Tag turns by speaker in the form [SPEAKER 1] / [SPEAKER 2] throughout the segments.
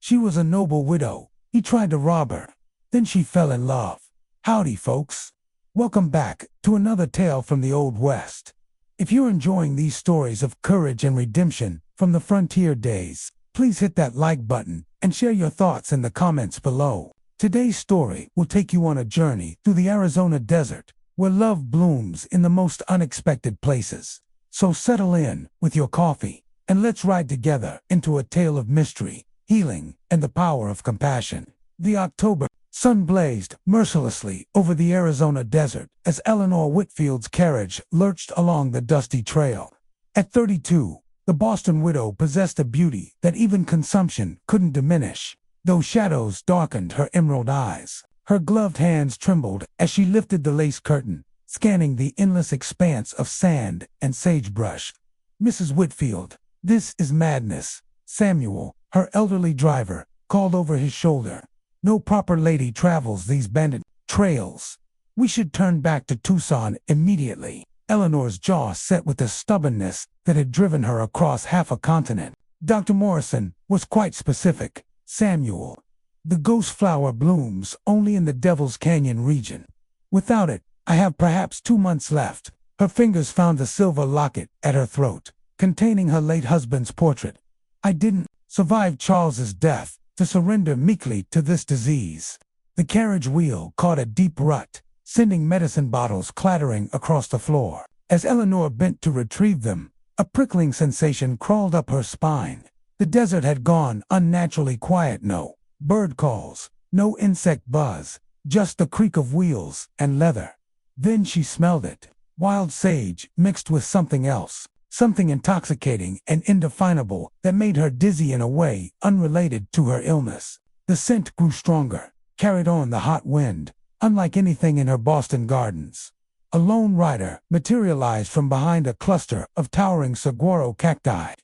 [SPEAKER 1] She was a noble widow. He tried to rob her. Then she fell in love. Howdy, folks. Welcome back to another tale from the Old West. If you're enjoying these stories of courage and redemption from the frontier days, please hit that like button and share your thoughts in the comments below. Today's story will take you on a journey through the Arizona desert, where love blooms in the most unexpected places. So settle in with your coffee, and let's ride together into a tale of mystery, healing, and the power of compassion. The October sun blazed mercilessly over the Arizona desert as Eleanor Whitfield's carriage lurched along the dusty trail. At 32, the Boston widow possessed a beauty that even consumption couldn't diminish. Though shadows darkened her emerald eyes, her gloved hands trembled as she lifted the lace curtain, scanning the endless expanse of sand and sagebrush. "Mrs. Whitfield, this is madness," Samuel, her elderly driver, called over his shoulder. "No proper lady travels these bandit trails. We should turn back to Tucson immediately." Eleanor's jaw set with the stubbornness that had driven her across half a continent. Dr. Morrison was quite specific. "Samuel, the ghost flower blooms only in the Devil's Canyon region. Without it, I have perhaps 2 months left." Her fingers found the silver locket at her throat, containing her late husband's portrait. "I didn't survive Charles's death to surrender meekly to this disease." The carriage wheel caught a deep rut, sending medicine bottles clattering across the floor. As Eleanor bent to retrieve them, a prickling sensation crawled up her spine. The desert had gone unnaturally quiet. No bird calls, no insect buzz, just the creak of wheels and leather. Then she smelled it. Wild sage mixed with something else, something intoxicating and indefinable that made her dizzy in a way unrelated to her illness. The scent grew stronger, carried on the hot wind, unlike anything in her Boston gardens. A lone rider materialized from behind a cluster of towering saguaro cacti,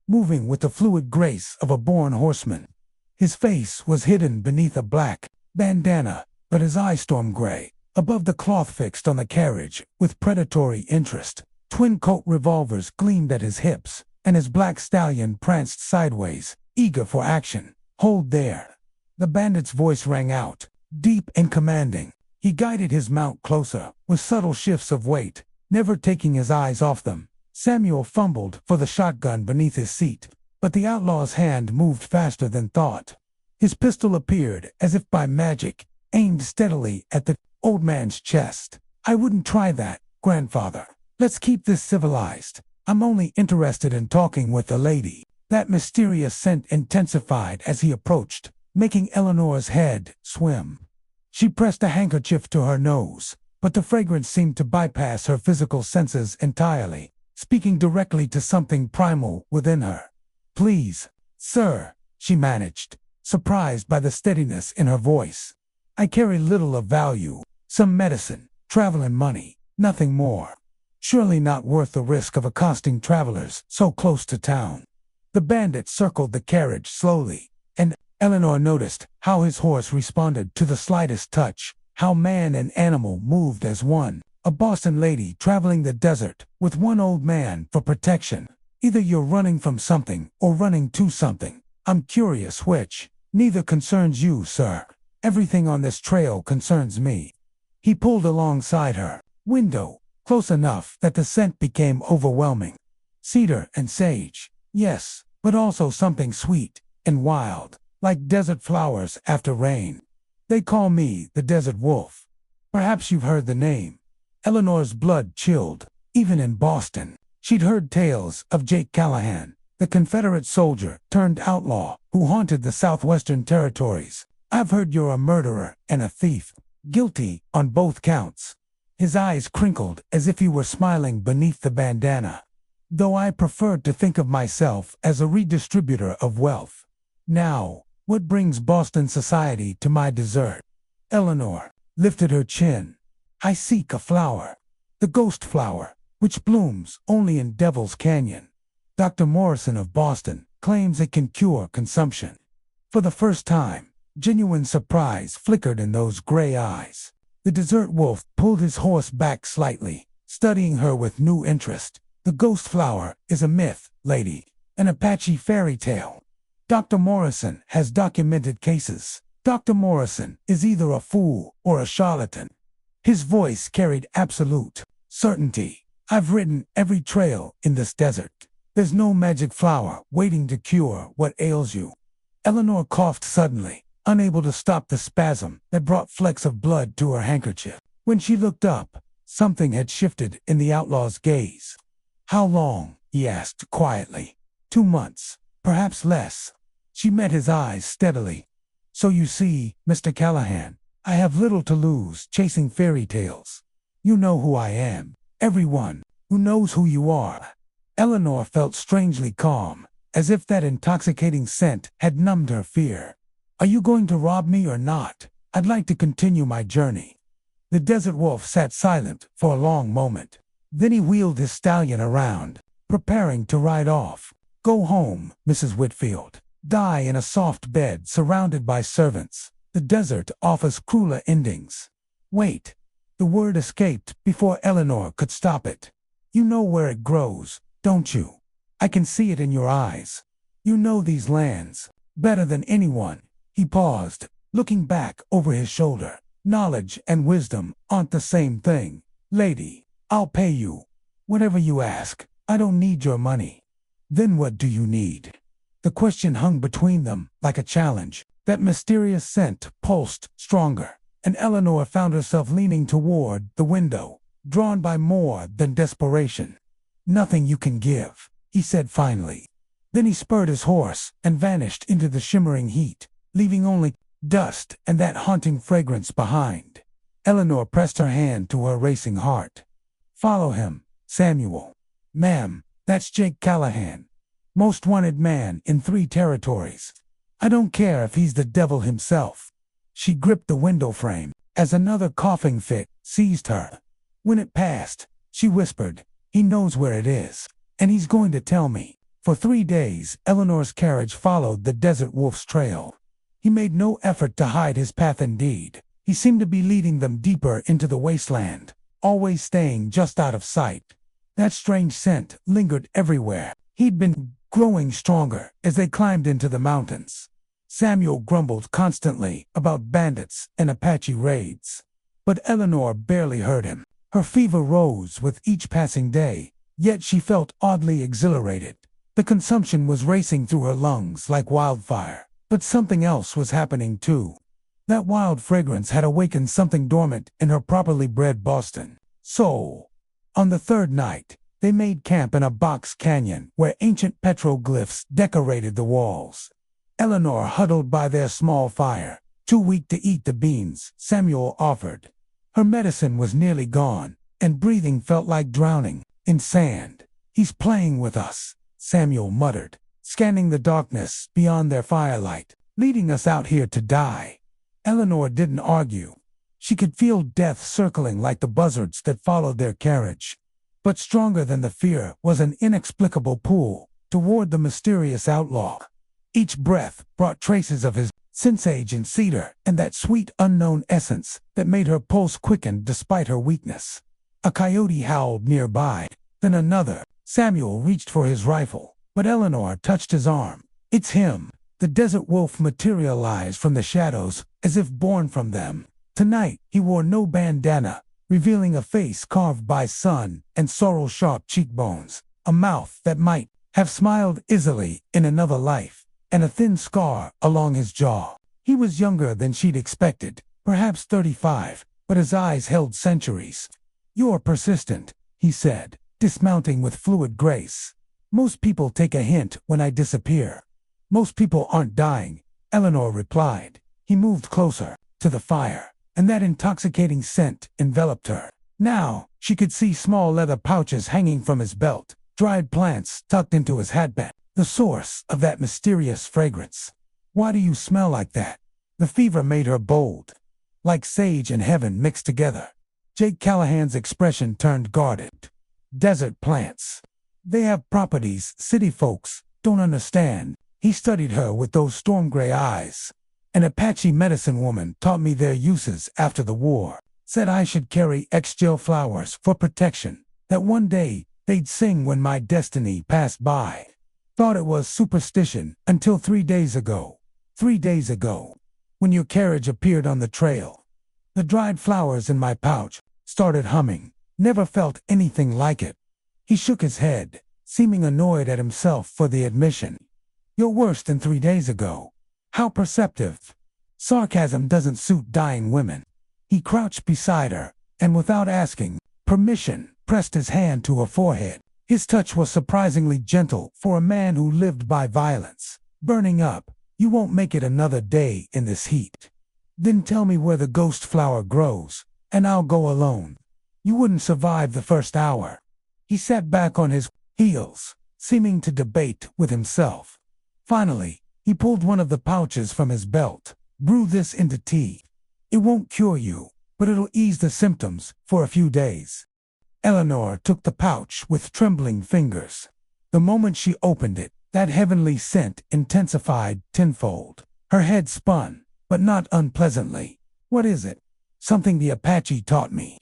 [SPEAKER 1] moving with the fluid grace of a born horseman. His face was hidden beneath a black bandana, but his eyes storm gray. Above the cloth fixed on the carriage with predatory interest, twin Colt revolvers gleamed at his hips, and his black stallion pranced sideways, eager for action. "Hold there!" The bandit's voice rang out, deep and commanding. He guided his mount closer, with subtle shifts of weight, never taking his eyes off them. Samuel fumbled for the shotgun beneath his seat, but the outlaw's hand moved faster than thought. His pistol appeared as if by magic, aimed steadily at the old man's chest. "I wouldn't try that, grandfather. Let's keep this civilized. I'm only interested in talking with the lady." That mysterious scent intensified as he approached, making Eleanor's head swim. She pressed a handkerchief to her nose, but the fragrance seemed to bypass her physical senses entirely, speaking directly to something primal within her. "Please, sir," she managed, surprised by the steadiness in her voice. "I carry little of value. Some medicine, travel and money, nothing more. Surely not worth the risk of accosting travelers so close to town." The bandit circled the carriage slowly, and Eleanor noticed how his horse responded to the slightest touch, how man and animal moved as one. A Boston lady traveling the desert with one old man for protection. Either you're running from something or running to something. I'm curious which. "Neither concerns you, sir. Everything on this trail concerns me." He pulled alongside her. Window, close enough that the scent became overwhelming. Cedar and sage, yes, but also something sweet and wild, like desert flowers after rain. "They call me the Desert Wolf. Perhaps you've heard the name." Eleanor's blood chilled. Even in Boston, she'd heard tales of Jake Callahan, the Confederate soldier turned outlaw who haunted the southwestern territories. "I've heard you're a murderer and a thief. Guilty on both counts." His eyes crinkled as if he were smiling beneath the bandana. "Though I preferred to think of myself as a redistributor of wealth. Now, what brings Boston society to my desert?" Eleanor lifted her chin. "I seek a flower. The ghost flower, which blooms only in Devil's Canyon. Dr. Morrison of Boston claims it can cure consumption." For the first time, genuine surprise flickered in those gray eyes. The desert wolf pulled his horse back slightly, studying her with new interest. "The ghost flower is a myth, lady, an Apache fairy tale. Dr. Morrison has documented cases. Dr. Morrison is either a fool or a charlatan. His voice carried absolute certainty. I've ridden every trail in this desert. There's no magic flower waiting to cure what ails you. Eleanor coughed suddenly, unable to stop the spasm that brought flecks of blood to her handkerchief. When she looked up, something had shifted in the outlaw's gaze. How long? He asked quietly. 2 months, perhaps less. She met his eyes steadily. So you see, Mr. Callahan, I have little to lose chasing fairy tales. You know who I am. Everyone who knows who you are. Eleanor felt strangely calm, as if that intoxicating scent had numbed her fear. Are you going to rob me or not? I'd like to continue my journey. The desert wolf sat silent for a long moment. Then he wheeled his stallion around, preparing to ride off. Go home, Mrs. Whitfield. Die in a soft bed surrounded by servants. The desert offers crueler endings. Wait. The word escaped before Eleanor could stop it. You know where it grows, don't you? I can see it in your eyes. You know these lands better than anyone. He paused, looking back over his shoulder. Knowledge and wisdom aren't the same thing. Lady, I'll pay you. Whatever you ask. I don't need your money. Then what do you need? The question hung between them like a challenge. That mysterious scent pulsed stronger, and Eleanor found herself leaning toward the window, drawn by more than desperation. Nothing you can give, he said finally. Then he spurred his horse and vanished into the shimmering heat, leaving only dust and that haunting fragrance behind. Eleanor pressed her hand to her racing heart. Follow him, Samuel. Ma'am, that's Jake Callahan. Most wanted man in 3 territories. I don't care if he's the devil himself. She gripped the window frame as another coughing fit seized her. When it passed, she whispered, he knows where it is, and he's going to tell me. For 3 days, Eleanor's carriage followed the desert wolf's trail. He made no effort to hide his path indeed. He seemed to be leading them deeper into the wasteland, always staying just out of sight. That strange scent lingered everywhere. He'd been growing stronger as they climbed into the mountains. Samuel grumbled constantly about bandits and Apache raids. But Eleanor barely heard him. Her fever rose with each passing day, yet she felt oddly exhilarated. The consumption was racing through her lungs like wildfire. But something else was happening too. That wild fragrance had awakened something dormant in her properly bred Boston soul. On the 3rd night, they made camp in a box canyon where ancient petroglyphs decorated the walls. Eleanor huddled by their small fire, too weak to eat the beans Samuel offered. Her medicine was nearly gone, and breathing felt like drowning in sand. He's playing with us, Samuel muttered, scanning the darkness beyond their firelight, leading us out here to die. Eleanor didn't argue. She could feel death circling like the buzzards that followed their carriage. But stronger than the fear was an inexplicable pull toward the mysterious outlaw. Each breath brought traces of his sage and cedar and that sweet unknown essence that made her pulse quicken despite her weakness. A coyote howled nearby, then another. Samuel reached for his rifle, but Eleanor touched his arm. It's him. The desert wolf materialized from the shadows as if born from them. Tonight, he wore no bandana, revealing a face carved by sun and sorrow-sharp cheekbones, a mouth that might have smiled easily in another life, and a thin scar along his jaw. He was younger than she'd expected, perhaps 35, but his eyes held centuries. You're persistent, he said, dismounting with fluid grace. Most people take a hint when I disappear. Most people aren't dying, Eleanor replied. He moved closer to the fire, and that intoxicating scent enveloped her. Now, she could see small leather pouches hanging from his belt, dried plants tucked into his hatband, the source of that mysterious fragrance. Why do you smell like that? The fever made her bold, like sage and heaven mixed together. Jake Callahan's expression turned guarded. Desert plants. They have properties city folks don't understand. He studied her with those storm gray eyes. An Apache medicine woman taught me their uses after the war. Said I should carry ixchel flowers for protection, that one day they'd sing when my destiny passed by. Thought it was superstition until 3 days ago. 3 days ago, when your carriage appeared on the trail. The dried flowers in my pouch started humming. Never felt anything like it. He shook his head, seeming annoyed at himself for the admission. You're worse than 3 days ago. How perceptive. Sarcasm doesn't suit dying women. He crouched beside her, and without asking permission, pressed his hand to her forehead. His touch was surprisingly gentle for a man who lived by violence. Burning up, you won't make it another day in this heat. Then tell me where the ghost flower grows, and I'll go alone. You wouldn't survive the first hour. He sat back on his heels, seeming to debate with himself. Finally, he pulled one of the pouches from his belt. Brew this into tea. It won't cure you, but it'll ease the symptoms for a few days. Eleanor took the pouch with trembling fingers. The moment she opened it, that heavenly scent intensified tenfold. Her head spun, but not unpleasantly. What is it? Something the Apache taught me.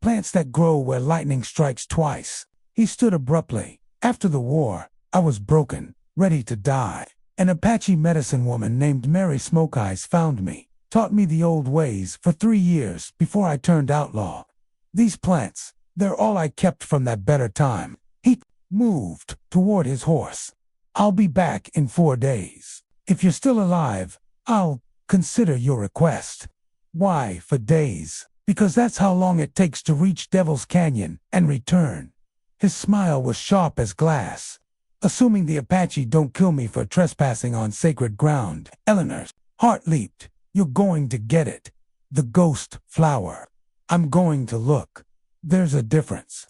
[SPEAKER 1] Plants that grow where lightning strikes twice. He stood abruptly. After the war, I was broken, ready to die. An Apache medicine woman named Mary Smoke Eyes found me, taught me the old ways for 3 years before I turned outlaw. These plants, they're all I kept from that better time. He moved toward his horse. I'll be back in 4 days. If you're still alive, I'll consider your request. Why for days? Because that's how long it takes to reach Devil's Canyon and return. His smile was sharp as glass. Assuming the Apache don't kill me for trespassing on sacred ground. Eleanor's heart leaped. You're going to get it. The ghost flower. I'm going to look. There's a difference.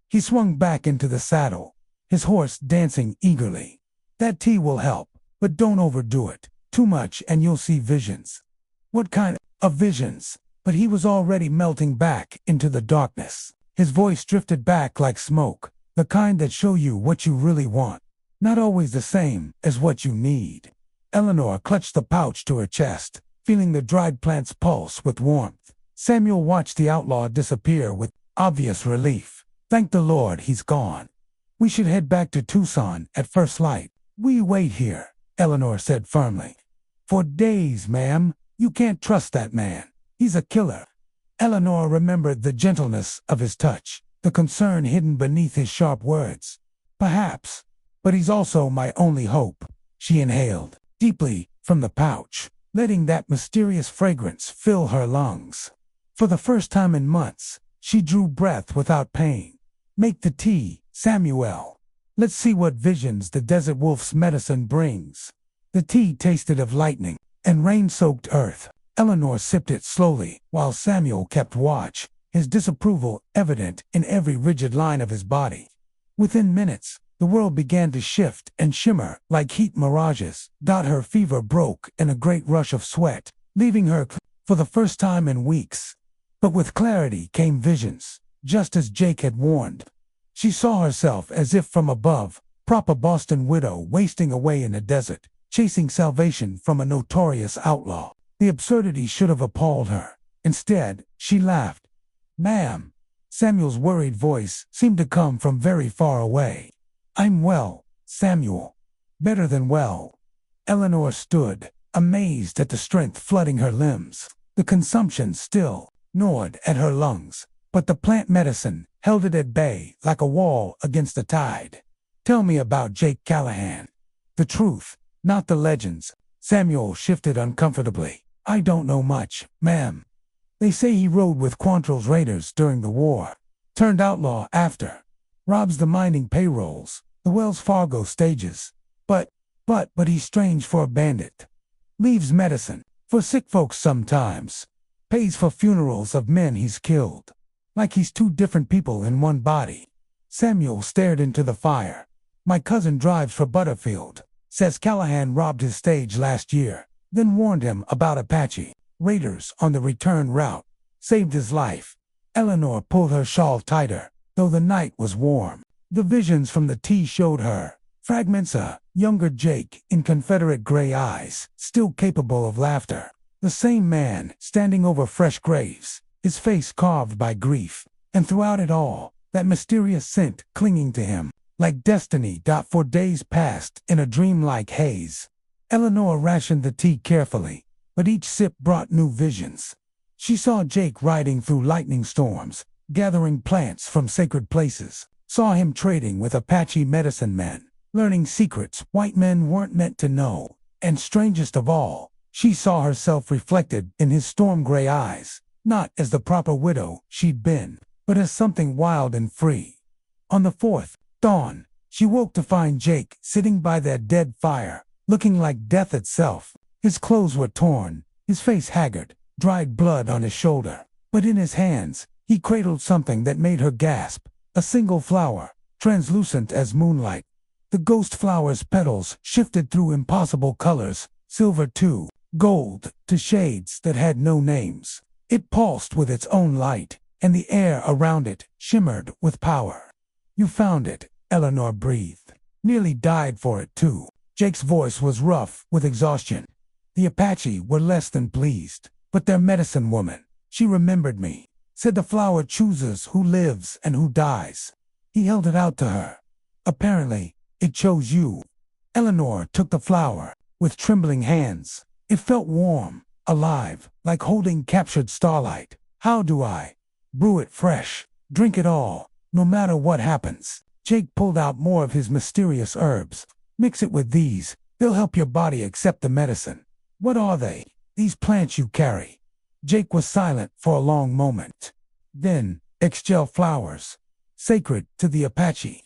[SPEAKER 1] He swung back into the saddle, his horse dancing eagerly. That tea will help, but don't overdo it. Too much and you'll see visions. What kind of visions? But he was already melting back into the darkness. His voice drifted back like smoke, the kind that show you what you really want, not always the same as what you need. Eleanor clutched the pouch to her chest, feeling the dried plant's pulse with warmth. Samuel watched the outlaw disappear with obvious relief. Thank the Lord he's gone. We should head back to Tucson at first light. We wait here, Eleanor said firmly. For days, ma'am. You can't trust that man. He's a killer. Eleanor remembered the gentleness of his touch, the concern hidden beneath his sharp words. Perhaps, but he's also my only hope. She inhaled deeply from the pouch, letting that mysterious fragrance fill her lungs. For the first time in months, she drew breath without pain. Make the tea, Samuel. Let's see what visions the desert wolf's medicine brings. The tea tasted of lightning and rain-soaked earth. Eleanor sipped it slowly, while Samuel kept watch, his disapproval evident in every rigid line of his body. Within minutes, the world began to shift and shimmer like heat mirages. Her fever broke in a great rush of sweat, leaving her for the first time in weeks. But with clarity came visions, just as Jake had warned. She saw herself as if from above, proper Boston widow wasting away in the desert, chasing salvation from a notorious outlaw. The absurdity should have appalled her. Instead, she laughed. Ma'am. Samuel's worried voice seemed to come from very far away. I'm well, Samuel. Better than well. Eleanor stood, amazed at the strength flooding her limbs. The consumption still gnawed at her lungs, but the plant medicine held it at bay like a wall against the tide. Tell me about Jake Callahan. The truth, not the legends. Samuel shifted uncomfortably. I don't know much, ma'am. They say he rode with Quantrill's raiders during the war. Turned outlaw after. Robs the mining payrolls, the Wells Fargo stages. But he's strange for a bandit. Leaves medicine for sick folks sometimes. Pays for funerals of men he's killed. Like he's two different people in one body. Samuel stared into the fire. My cousin drives for Butterfield. Says Callahan robbed his stage last year. Then warned him about Apache raiders on the return route. Saved his life. Eleanor pulled her shawl tighter, though the night was warm. The visions from the tea showed her fragments of younger Jake in Confederate gray eyes, still capable of laughter. The same man standing over fresh graves, his face carved by grief. And throughout it all, that mysterious scent clinging to him. like destiny. For days passed in a dreamlike haze. Eleanor rationed the tea carefully, but each sip brought new visions. She saw Jake riding through lightning storms, gathering plants from sacred places, saw him trading with Apache medicine men, learning secrets white men weren't meant to know, and strangest of all, she saw herself reflected in his storm-gray eyes, not as the proper widow she'd been, but as something wild and free. On the fourth dawn, she woke to find Jake sitting by their dead fire, looking like death itself. His clothes were torn, his face haggard, dried blood on his shoulder, but in his hands, he cradled something that made her gasp, a single flower, translucent as moonlight. The ghost flower's petals shifted through impossible colors, silver to gold, to shades that had no names. It pulsed with its own light, and the air around it shimmered with power. "You found it," Eleanor breathed. "Nearly died for it, too." Jake's voice was rough with exhaustion. The Apache were less than pleased, but their medicine woman, she remembered me, said the flower chooses who lives and who dies. He held it out to her. "Apparently, it chose you." Eleanor took the flower with trembling hands. It felt warm, alive, like holding captured starlight. "How do I brew it fresh? Drink it all, no matter what happens." Jake pulled out more of his mysterious herbs. "Mix it with these. They'll help your body accept the medicine." "What are they, these plants you carry?" Jake was silent for a long moment. Then, "Ixchel flowers, sacred to the Apache.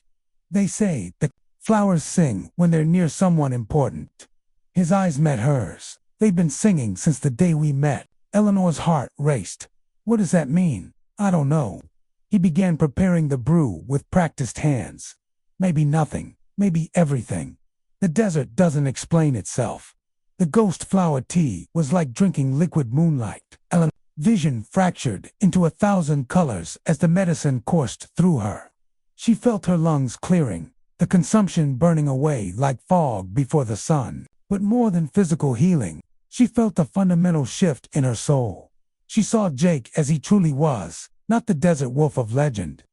[SPEAKER 1] They say the flowers sing when they're near someone important." His eyes met hers. "They've been singing since the day we met." Eleanor's heart raced. "What does that mean?" "I don't know." He began preparing the brew with practiced hands. "Maybe nothing, maybe everything. The desert doesn't explain itself." The ghost flower tea was like drinking liquid moonlight. Eleanor's vision fractured into 1,000 colors as the medicine coursed through her. She felt her lungs clearing, the consumption burning away like fog before the sun. But more than physical healing, she felt a fundamental shift in her soul. She saw Jake as he truly was, not the desert wolf of legend,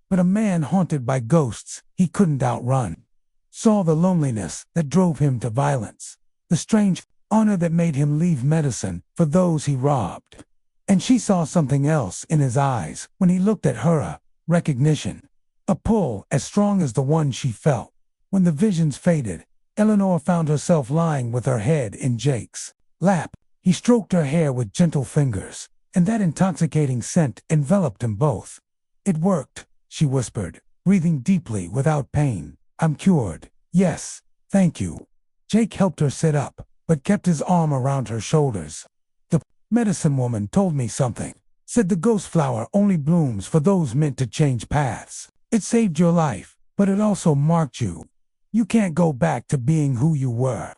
[SPEAKER 1] but a man haunted by ghosts he couldn't outrun. Saw the loneliness that drove him to violence, the strange honor that made him leave medicine for those he robbed. And she saw something else in his eyes when he looked at her, a recognition, a pull as strong as the one she felt. When the visions faded, Eleanor found herself lying with her head in Jake's lap. He stroked her hair with gentle fingers, and that intoxicating scent enveloped them both. "It worked," she whispered, breathing deeply without pain. "I'm cured. Yes, thank you." Jake helped her sit up, but kept his arm around her shoulders. "The medicine woman told me something. Said the ghost flower only blooms for those meant to change paths. It saved your life, but it also marked you. You can't go back to being who you were."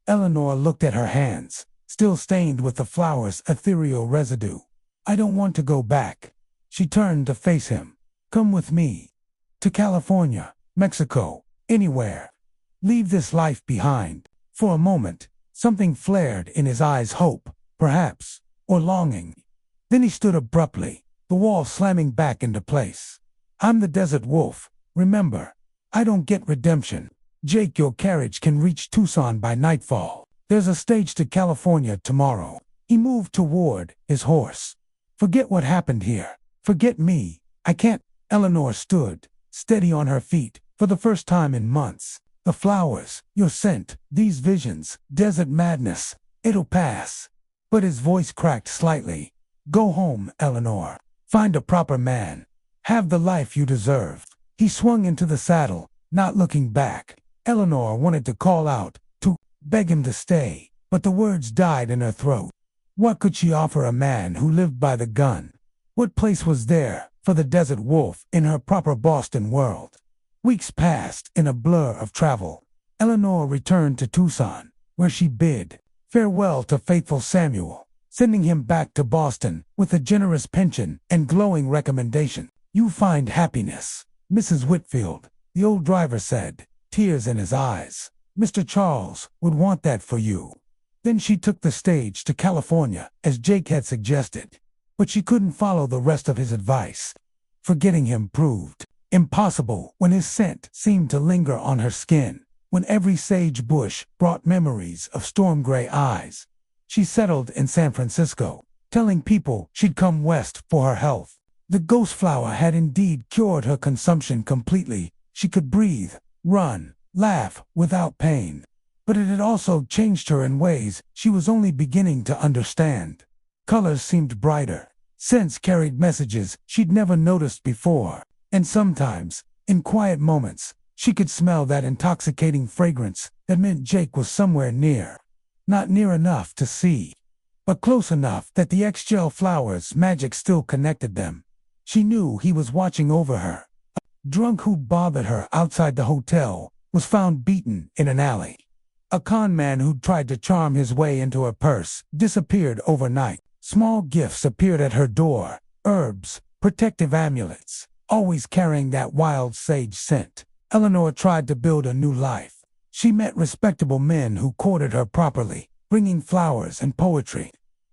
[SPEAKER 1] Eleanor looked at her hands, still stained with the flower's ethereal residue. "I don't want to go back." She turned to face him. "Come with me. To California, Mexico, anywhere. Leave this life behind." For a moment, something flared in his eyes, hope, perhaps, or longing. Then he stood abruptly, the wall slamming back into place. "I'm the desert wolf, remember. I don't get redemption. Jake, your carriage can reach Tucson by nightfall. There's a stage to California tomorrow." He moved toward his horse. "Forget what happened here. Forget me. I can't." Eleanor stood, steady on her feet, for the first time in months. "The flowers, your scent, these visions, desert madness, it'll pass." But his voice cracked slightly. "Go home, Eleanor. Find a proper man. Have the life you deserve." He swung into the saddle, not looking back. Eleanor wanted to call out, to beg him to stay, but the words died in her throat. What could she offer a man who lived by the gun? What place was there for the desert wolf in her proper Boston world? Weeks passed in a blur of travel. Eleanor returned to Tucson, where she bid farewell to faithful Samuel, sending him back to Boston with a generous pension and glowing recommendation. "You find happiness, Mrs. Whitfield," the old driver said, tears in his eyes. "Mr. Charles would want that for you." Then she took the stage to California, as Jake had suggested. But she couldn't follow the rest of his advice. Forgetting him proved Impossible when his scent seemed to linger on her skin, when every sage bush brought memories of storm-gray eyes. She settled in San Francisco, telling people she'd come west for her health. The ghost flower had indeed cured her consumption completely. She could breathe, run, laugh without pain. But it had also changed her in ways she was only beginning to understand. Colors seemed brighter. Scents carried messages she'd never noticed before. And sometimes, in quiet moments, she could smell that intoxicating fragrance that meant Jake was somewhere near. Not near enough to see, but close enough that the ixchel flower's magic still connected them. She knew he was watching over her. A drunk who'd bothered her outside the hotel was found beaten in an alley. A con man who'd tried to charm his way into her purse disappeared overnight. Small gifts appeared at her door, herbs, protective amulets, always carrying that wild sage scent. Eleanor tried to build a new life. She met respectable men who courted her properly, bringing flowers and poetry.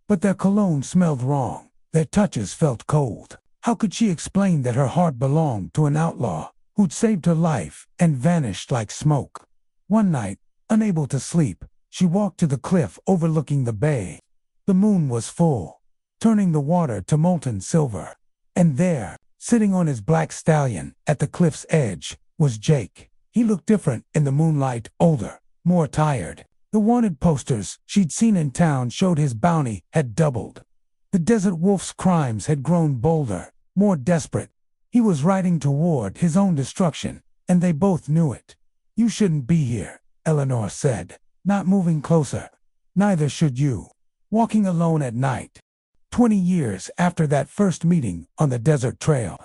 [SPEAKER 1] But their cologne smelled wrong. Their touches felt cold. How could she explain that her heart belonged to an outlaw who'd saved her life and vanished like smoke? One night, unable to sleep, she walked to the cliff overlooking the bay. The moon was full, turning the water to molten silver. And there, sitting on his black stallion at the cliff's edge, was Jake. He looked different in the moonlight, older, more tired. The wanted posters she'd seen in town showed his bounty had doubled. The desert wolf's crimes had grown bolder, more desperate. He was riding toward his own destruction, and they both knew it. "You shouldn't be here," Eleanor said, not moving closer. "Neither should you." Walking alone at night. 20 years after that first meeting on the desert trail,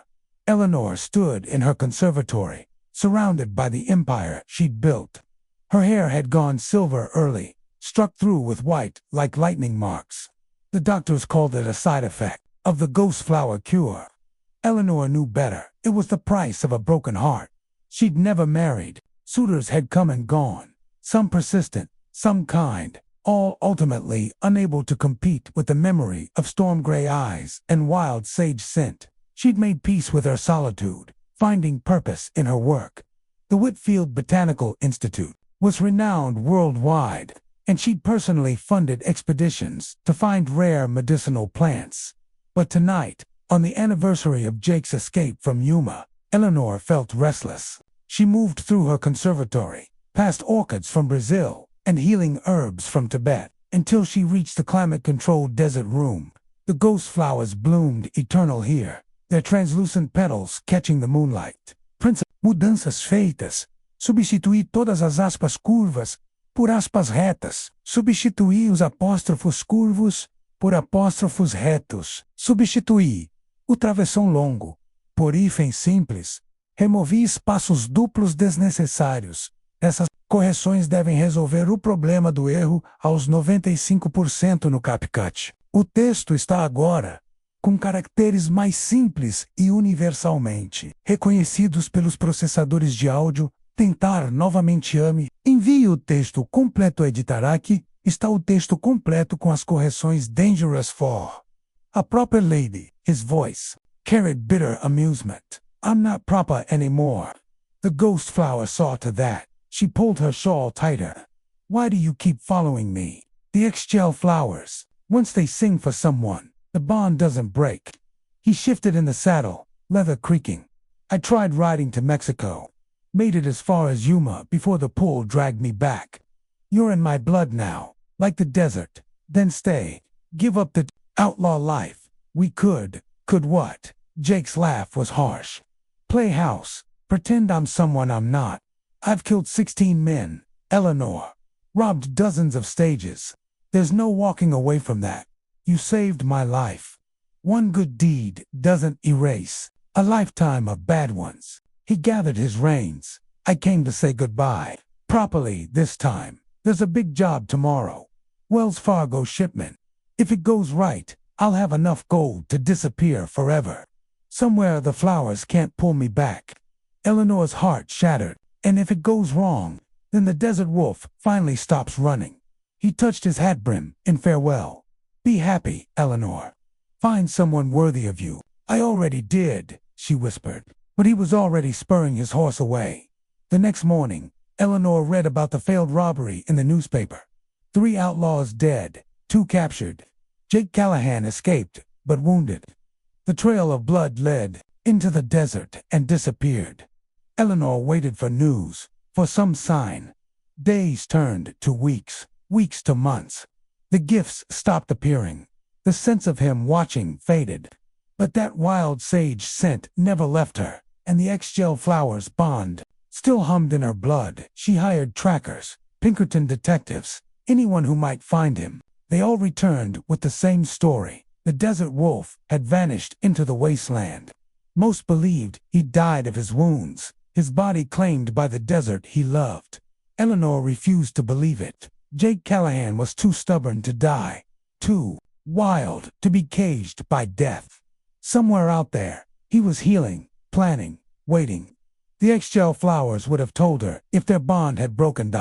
[SPEAKER 1] Eleanor stood in her conservatory, surrounded by the empire she'd built. Her hair had gone silver early, struck through with white like lightning marks. The doctors called it a side effect of the ghost flower cure. Eleanor knew better. It was the price of a broken heart. She'd never married. Suitors had come and gone, some persistent, some kind, all ultimately unable to compete with the memory of storm-gray eyes and wild sage scent. She'd made peace with her solitude, finding purpose in her work. The Whitfield Botanical Institute was renowned worldwide, and she'd personally funded expeditions to find rare medicinal plants. But tonight, on the anniversary of Jake's escape from Yuma, Eleanor felt restless. She moved through her conservatory, past orchids from Brazil and healing herbs from Tibet, until she reached the climate-controlled desert room. The ghost flowers bloomed eternal here, their translucent petals catching the moonlight. Mudanças feitas. Substituir todas as aspas curvas por aspas retas. Substituir os apóstrofos curvos por apóstrofos retos. Substituir o travessão longo por hífen simples. Removi espaços duplos desnecessários. Essas correções devem resolver o problema do erro aos 95% no CapCut. O texto está agora com caracteres mais simples e universalmente reconhecidos pelos processadores de áudio. Tentar novamente envie o texto completo a editar. Aqui está o texto completo com as correções Dangerous for. A proper lady, his voice, carried bitter amusement. I'm not proper anymore. The ghost flower saw to that. She pulled her shawl tighter. Why do you keep following me? The ixchel flowers. Once they sing for someone, the bond doesn't break. He shifted in the saddle, leather creaking. I tried riding to Mexico. Made it as far as Yuma before the pull dragged me back. You're in my blood now, like the desert. Then stay. Give up the outlaw life. We could what? Jake's laugh was harsh. Play house. Pretend I'm someone I'm not. I've killed 16 men, Eleanor. Robbed dozens of stages. There's no walking away from that. You saved my life. One good deed doesn't erase a lifetime of bad ones. He gathered his reins. I came to say goodbye. Properly this time. There's a big job tomorrow. Wells Fargo shipment. If it goes right, I'll have enough gold to disappear forever. Somewhere the flowers can't pull me back. Eleanor's heart shattered. And if it goes wrong, then the desert wolf finally stops running. He touched his hat brim in farewell. Be happy, Eleanor. Find someone worthy of you. I already did, she whispered. but he was already spurring his horse away. The next morning, Eleanor read about the failed robbery in the newspaper. 3 outlaws dead, 2 captured. Jake Callahan escaped, but wounded. The trail of blood led into the desert and disappeared. Eleanor waited for news, for some sign. Days turned to weeks, weeks to months. The gifts stopped appearing. The sense of him watching faded. But that wild sage scent never left her, and the ixchel flowers bond still hummed in her blood. She hired trackers, Pinkerton detectives, anyone who might find him. They all returned with the same story. The desert wolf had vanished into the wasteland. Most believed he died of his wounds, his body claimed by the desert he loved. Eleanor refused to believe it. Jake Callahan was too stubborn to die, too wild to be caged by death. Somewhere out there, he was healing, planning, waiting. The ixchel flowers would have told her if their bond had broken.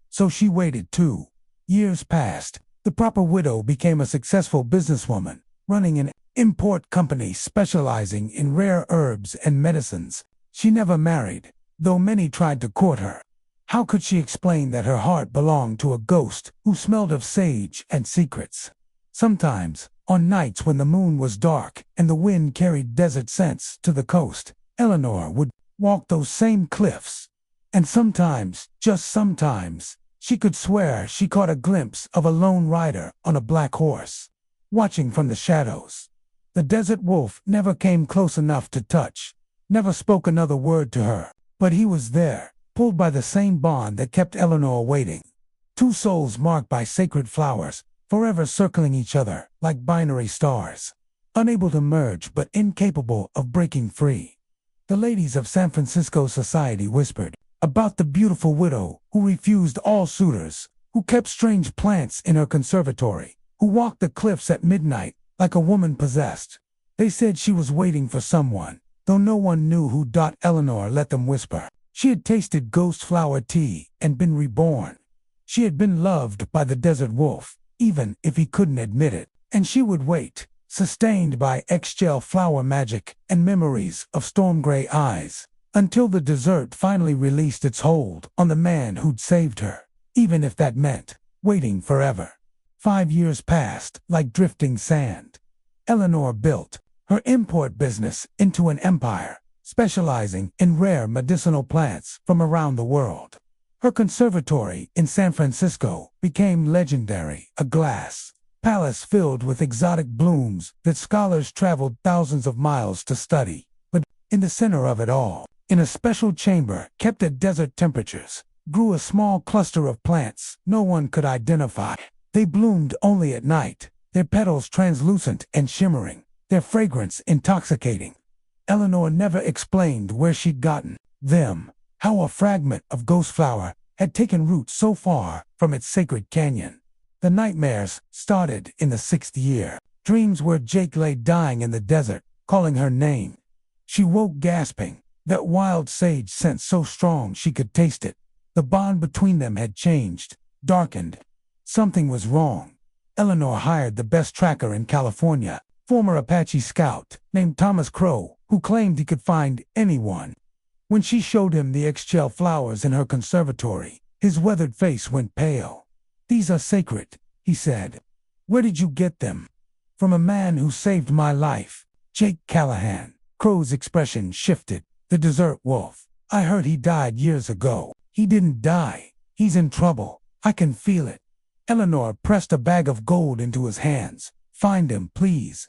[SPEAKER 1] So she waited too. Years passed. The proper widow became a successful businesswoman, running an import company specializing in rare herbs and medicines. She never married, though many tried to court her. How could she explain that her heart belonged to a ghost who smelled of sage and secrets? Sometimes, on nights when the moon was dark and the wind carried desert scents to the coast, Eleanor would walk those same cliffs. And sometimes, just sometimes, she could swear she caught a glimpse of a lone rider on a black horse, watching from the shadows. The desert wolf never came close enough to touch, never spoke another word to her, but he was there, pulled by the same bond that kept Eleanor waiting. 2 souls marked by sacred flowers, forever circling each other like binary stars, unable to merge but incapable of breaking free. The ladies of San Francisco society whispered about the beautiful widow who refused all suitors, who kept strange plants in her conservatory, who walked the cliffs at midnight like a woman possessed. They said she was waiting for someone, though no one knew who. Eleanor let them whisper. She had tasted ghost flower tea and been reborn. She had been loved by the desert wolf, even if he couldn't admit it, and she would wait, sustained by ixchel flower magic and memories of storm-gray eyes, until the desert finally released its hold on the man who'd saved her, even if that meant waiting forever. 5 years passed like drifting sand. Eleanor built her import business into an empire, specializing in rare medicinal plants from around the world. Her conservatory in San Francisco became legendary, a glass palace filled with exotic blooms that scholars traveled thousands of miles to study. But in the center of it all, in a special chamber kept at desert temperatures, grew a small cluster of plants no one could identify. They bloomed only at night, their petals translucent and shimmering, their fragrance intoxicating. Eleanor never explained where she'd gotten them, how a fragment of ghost flower had taken root so far from its sacred canyon. The nightmares started in the 6th year, dreams where Jake lay dying in the desert, calling her name. She woke gasping, that wild sage scent so strong she could taste it. The bond between them had changed, darkened. Something was wrong. Eleanor hired the best tracker in California, former Apache scout named Thomas Crow, who claimed he could find anyone. When she showed him the ixchel flowers in her conservatory, his weathered face went pale. "These are sacred," he said. "Where did you get them?" "From a man who saved my life, Jake Callahan." Crow's expression shifted. "The desert wolf. I heard he died years ago." "He didn't die. He's in trouble. I can feel it." Eleanor pressed a bag of gold into his hands. "Find him, please."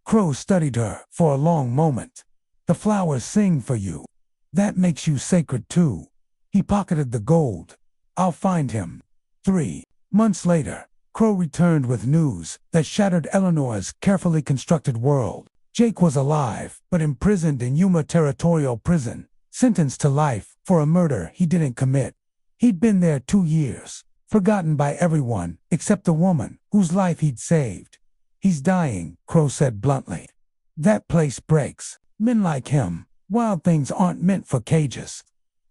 [SPEAKER 1] Crow studied her for a long moment. "The flowers sing for you. That makes you sacred too." He pocketed the gold. "I'll find him." 3 months later, Crow returned with news that shattered Eleanor's carefully constructed world. Jake was alive, but imprisoned in Yuma Territorial Prison, sentenced to life for a murder he didn't commit. He'd been there 2 years, forgotten by everyone except the woman whose life he'd saved. "He's dying," Crow said bluntly. "That place breaks men like him. Wild things aren't meant for cages."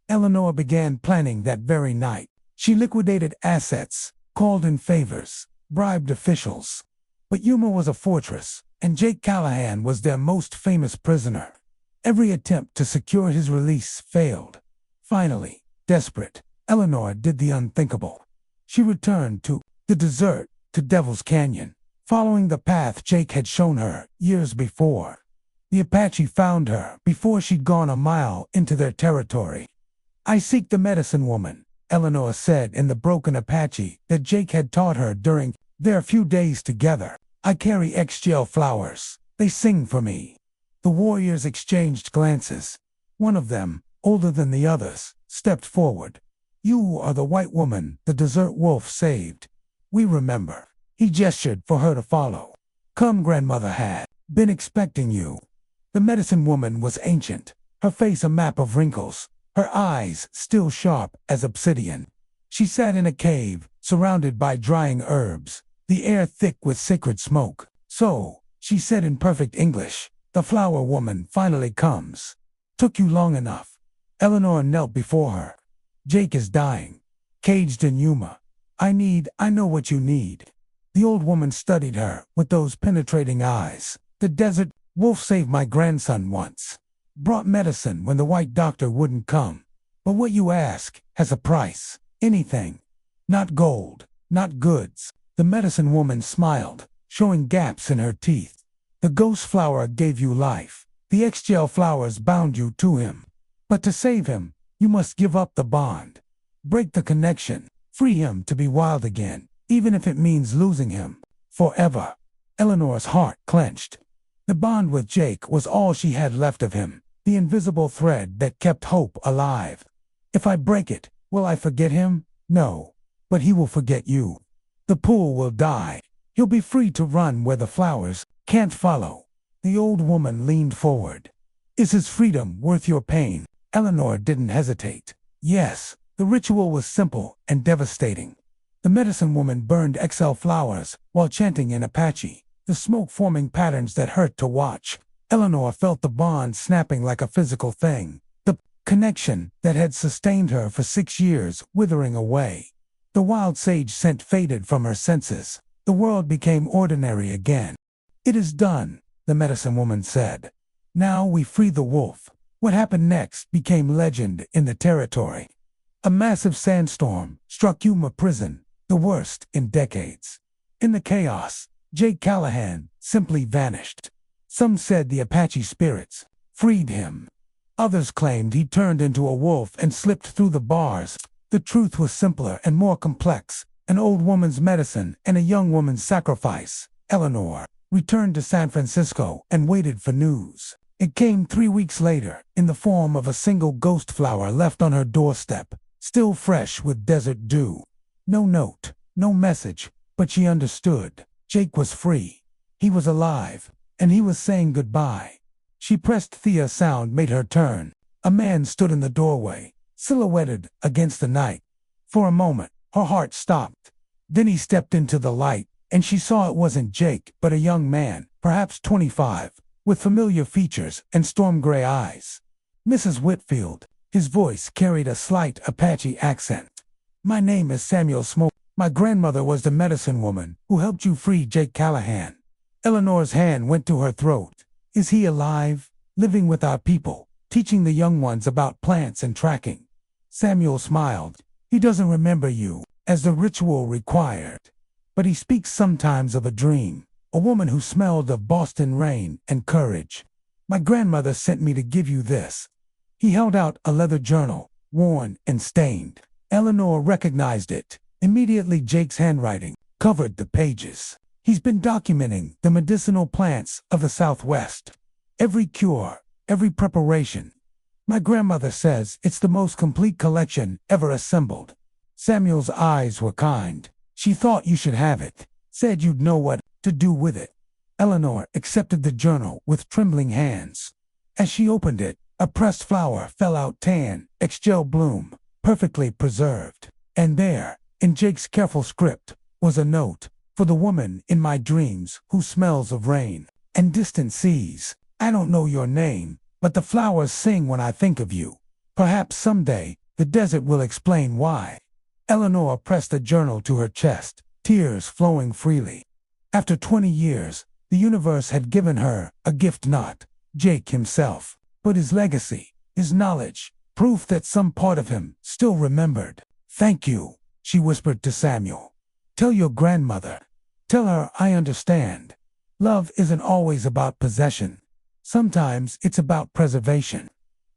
[SPEAKER 1] Eleanor began planning that very night. She liquidated assets, called in favors, bribed officials. But Yuma was a fortress, and Jake Callahan was their most famous prisoner. Every attempt to secure his release failed. Finally, desperate, Eleanor did the unthinkable. She returned to the desert, to Devil's Canyon, following the path Jake had shown her years before. The Apache found her before she'd gone a mile into their territory. "I seek the medicine woman," Eleanor said in the broken Apache that Jake had taught her during their few days together. "I carry ixchel flowers. They sing for me." The warriors exchanged glances. One of them, older than the others, stepped forward. "You are the white woman the desert wolf saved. We remember." He gestured for her to follow. "Come, grandmother had been expecting you." The medicine woman was ancient, her face a map of wrinkles, her eyes still sharp as obsidian. She sat in a cave, surrounded by drying herbs, the air thick with sacred smoke. "So," she said in perfect English, "the flower woman finally comes. Took you long enough." Eleanor knelt before her. "Jake is dying, caged in Yuma. I know what you need." The old woman studied her with those penetrating eyes. "The desert wolf saved my grandson once. Brought medicine when the white doctor wouldn't come. But what you ask has a price. Anything. Not gold, not goods." The medicine woman smiled, showing gaps in her teeth. "The ghost flower gave you life. The ixchel flowers bound you to him. But to save him, you must give up the bond. Break the connection. Free him to be wild again, even if it means losing him forever." Eleanor's heart clenched. The bond with Jake was all she had left of him, the invisible thread that kept hope alive. "If I break it, will I forget him? No. But he will forget you. The pool will die. He'll be free to run where the flowers can't follow." The old woman leaned forward. "Is his freedom worth your pain?" Eleanor didn't hesitate. Yes, the ritual was simple and devastating. The medicine woman burned exile flowers while chanting in Apache, the smoke forming patterns that hurt to watch. Eleanor felt the bond snapping like a physical thing, the connection that had sustained her for 6 years withering away. The wild sage scent faded from her senses. The world became ordinary again. "It is done," the medicine woman said. "Now we free the wolf." What happened next became legend in the territory. A massive sandstorm struck Yuma prison, the worst in decades. In the chaos, Jake Callahan simply vanished. Some said the Apache spirits freed him. Others claimed he turned into a wolf and slipped through the bars. The truth was simpler and more complex. An old woman's medicine and a young woman's sacrifice. Eleanor returned to San Francisco and waited for news. It came 3 weeks later, in the form of a single ghost flower left on her doorstep, still fresh with desert dew. No note, no message, but she understood. Jake was free. He was alive, and he was saying goodbye. She pressed Thea. Sound made her turn. A man stood in the doorway, silhouetted against the night. For a moment, her heart stopped. Then he stepped into the light, and she saw it wasn't Jake, but a young man, perhaps 25, with familiar features and storm-gray eyes. "Mrs. Whitfield." His voice carried a slight Apache accent. "My name is Samuel Smoke. My grandmother was the medicine woman who helped you free Jake Callahan." Eleanor's hand went to her throat. "Is he alive, living with our people, teaching the young ones about plants and tracking?" Samuel smiled. "He doesn't remember you, as the ritual required. But he speaks sometimes of a dream, a woman who smelled of Boston rain and courage. My grandmother sent me to give you this." He held out a leather journal, worn and stained. Eleanor recognized it. Immediately Jake's handwriting covered the pages. He's been documenting the medicinal plants of the Southwest. Every cure, every preparation. My grandmother says it's the most complete collection ever assembled. Samuel's eyes were kind. "She thought you should have it. Said you'd know what to do with it." Eleanor accepted the journal with trembling hands. As she opened it, a pressed flower fell out, tan, ixchel bloom, perfectly preserved. And there, in Jake's careful script, was a note: "For the woman in my dreams who smells of rain and distant seas. I don't know your name, but the flowers sing when I think of you. Perhaps someday the desert will explain why." Eleanor pressed the journal to her chest, tears flowing freely. After 20 years, the universe had given her a gift, not Jake himself, but his legacy, his knowledge, proof that some part of him still remembered. "Thank you," she whispered to Samuel. "Tell your grandmother. Tell her I understand. Love isn't always about possession. Sometimes it's about preservation."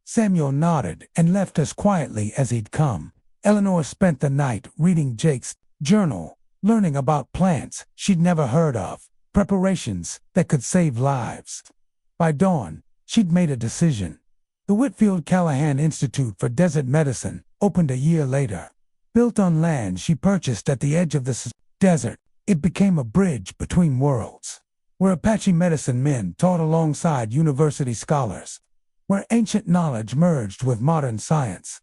[SPEAKER 1] Samuel nodded and left as quietly as he'd come. Eleanor spent the night reading Jake's journal, learning about plants she'd never heard of, preparations that could save lives. By dawn, she'd made a decision. The Whitfield Callahan Institute for Desert Medicine opened a year later. Built on land she purchased at the edge of the desert, it became a bridge between worlds, where Apache medicine men taught alongside university scholars, where ancient knowledge merged with modern science.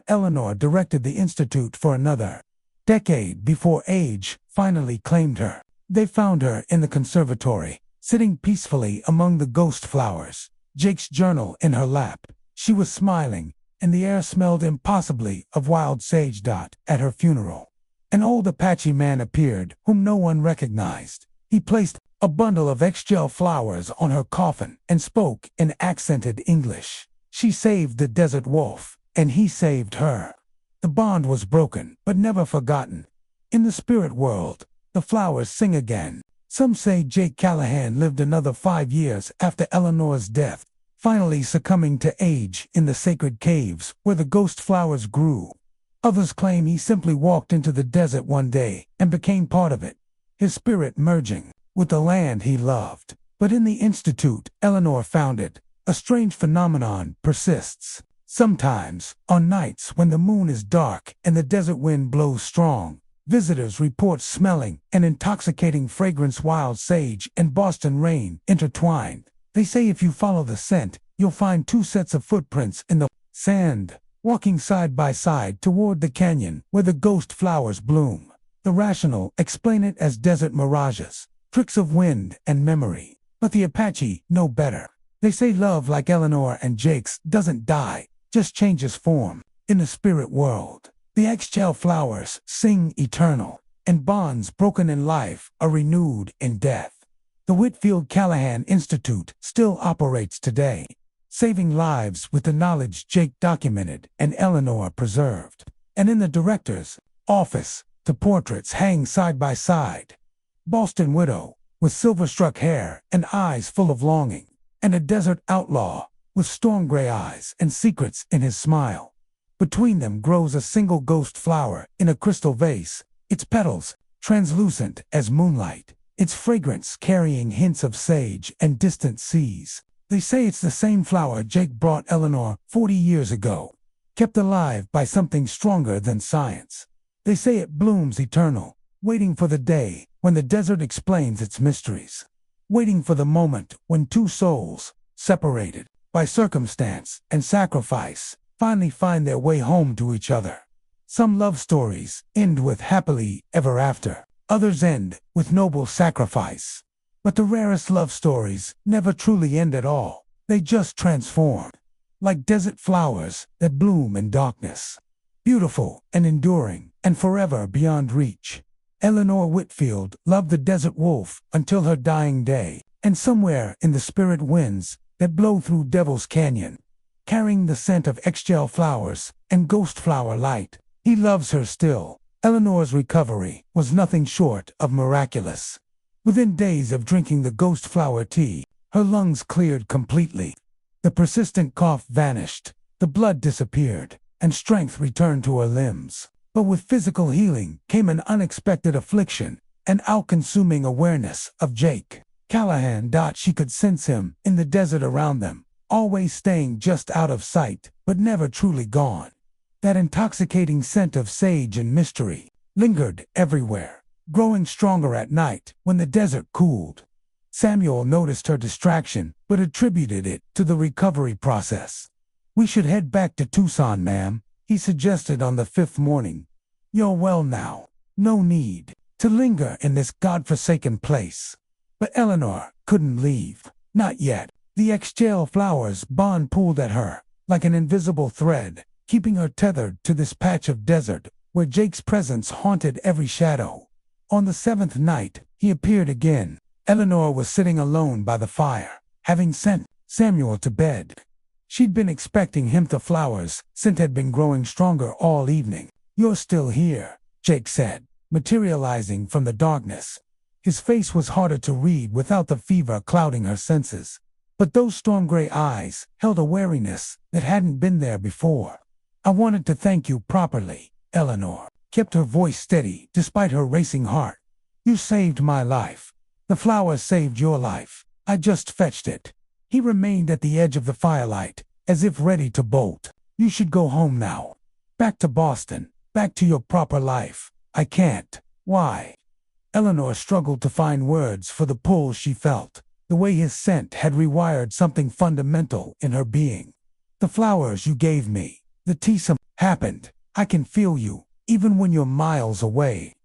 [SPEAKER 1] Eleanor directed the institute for another decade before age finally claimed her. They found her in the conservatory, sitting peacefully among the ghost flowers, Jake's journal in her lap. She was smiling, and the air smelled impossibly of wild sage. At her funeral, an old Apache man appeared whom no one recognized. He placed a bundle of ixchel flowers on her coffin and spoke in accented English. She saved the desert wolf, and he saved her. The bond was broken, but never forgotten. In the spirit world, the flowers sing again. Some say Jake Callahan lived another 5 years after Eleanor's death, finally succumbing to age in the sacred caves where the ghost flowers grew. Others claim he simply walked into the desert one day and became part of it, his spirit merging with the land he loved. But in the institute Eleanor founded, a strange phenomenon persists. Sometimes, on nights when the moon is dark and the desert wind blows strong, visitors report smelling an intoxicating fragrance, wild sage and Boston rain intertwined. They say if you follow the scent, you'll find 2 sets of footprints in the sand, walking side by side toward the canyon where the ghost flowers bloom. The rational explain it as desert mirages, tricks of wind and memory. But the Apache know better. They say love like Eleanor and Jake's doesn't die, just changes form. In the spirit world, the ixchel flowers sing eternal, and bonds broken in life are renewed in death. The Whitfield Callahan Institute still operates today, saving lives with the knowledge Jake documented and Eleanor preserved. And in the director's office, the portraits hang side by side. Boston widow, with silver-struck hair and eyes full of longing, and a desert outlaw, with storm gray eyes and secrets in his smile. Between them grows a single ghost flower in a crystal vase, its petals translucent as moonlight, its fragrance carrying hints of sage and distant seas. They say it's the same flower Jake brought Eleanor 40 years ago, kept alive by something stronger than science. They say it blooms eternal, waiting for the day when the desert explains its mysteries, waiting for the moment when 2 souls, separated by circumstance and sacrifice, finally find their way home to each other. Some love stories end with happily ever after. Others end with noble sacrifice. But the rarest love stories never truly end at all. They just transform, like desert flowers that bloom in darkness, beautiful and enduring and forever beyond reach. Eleanor Whitfield loved the desert wolf until her dying day, and somewhere in the spirit winds that blow through Devil's Canyon, carrying the scent of ixchel flowers and ghost flower light, he loves her still. Eleanor's recovery was nothing short of miraculous. Within days of drinking the ghost flower tea, her lungs cleared completely. The persistent cough vanished, the blood disappeared, and strength returned to her limbs. But with physical healing came an unexpected affliction, an all-consuming awareness of Jake Callahan. She could sense him in the desert around them, always staying just out of sight, but never truly gone. That intoxicating scent of sage and mystery lingered everywhere, growing stronger at night when the desert cooled. Samuel noticed her distraction, but attributed it to the recovery process. "We should head back to Tucson, ma'am," he suggested on the 5th morning. "You're well now. No need to linger in this godforsaken place." But Eleanor couldn't leave. Not yet. The ixchel flowers bond pulled at her like an invisible thread, keeping her tethered to this patch of desert where Jake's presence haunted every shadow. On the 7th night, he appeared again. Eleanor was sitting alone by the fire, having sent Samuel to bed. She'd been expecting him. The flowers' scent had been growing stronger all evening. "You're still here," Jake said, materializing from the darkness. His face was harder to read without the fever clouding her senses. But those storm-gray eyes held a wariness that hadn't been there before. "I wanted to thank you properly," Eleanor kept her voice steady despite her racing heart. "You saved my life. The flowers saved your life. I just fetched it." He remained at the edge of the firelight, as if ready to bolt. "You should go home now. Back to Boston. Back to your proper life." "I can't." "Why?" Eleanor struggled to find words for the pull she felt. The way his scent had rewired something fundamental in her being. "The flowers you gave me, the some happened. I can feel you, even when you're miles away.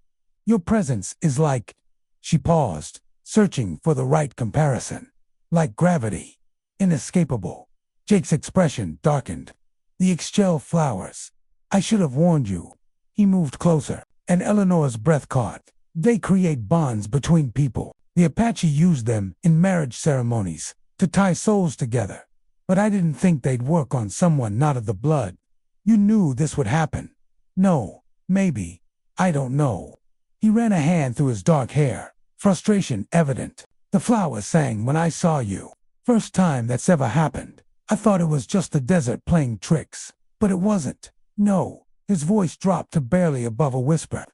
[SPEAKER 1] Your presence is like—" She paused, searching for the right comparison. "Like gravity. Inescapable." Jake's expression darkened. "The ixchel flowers. I should have warned you." He moved closer, and Eleanor's breath caught. "They create bonds between people. The Apache used them in marriage ceremonies to tie souls together. But I didn't think they'd work on someone not of the blood." "You knew this would happen." "No, maybe. I don't know." He ran a hand through his dark hair, frustration evident. "The flowers sang when I saw you. First time that's ever happened. I thought it was just the desert playing tricks. But it wasn't. No." His voice dropped to barely above a whisper.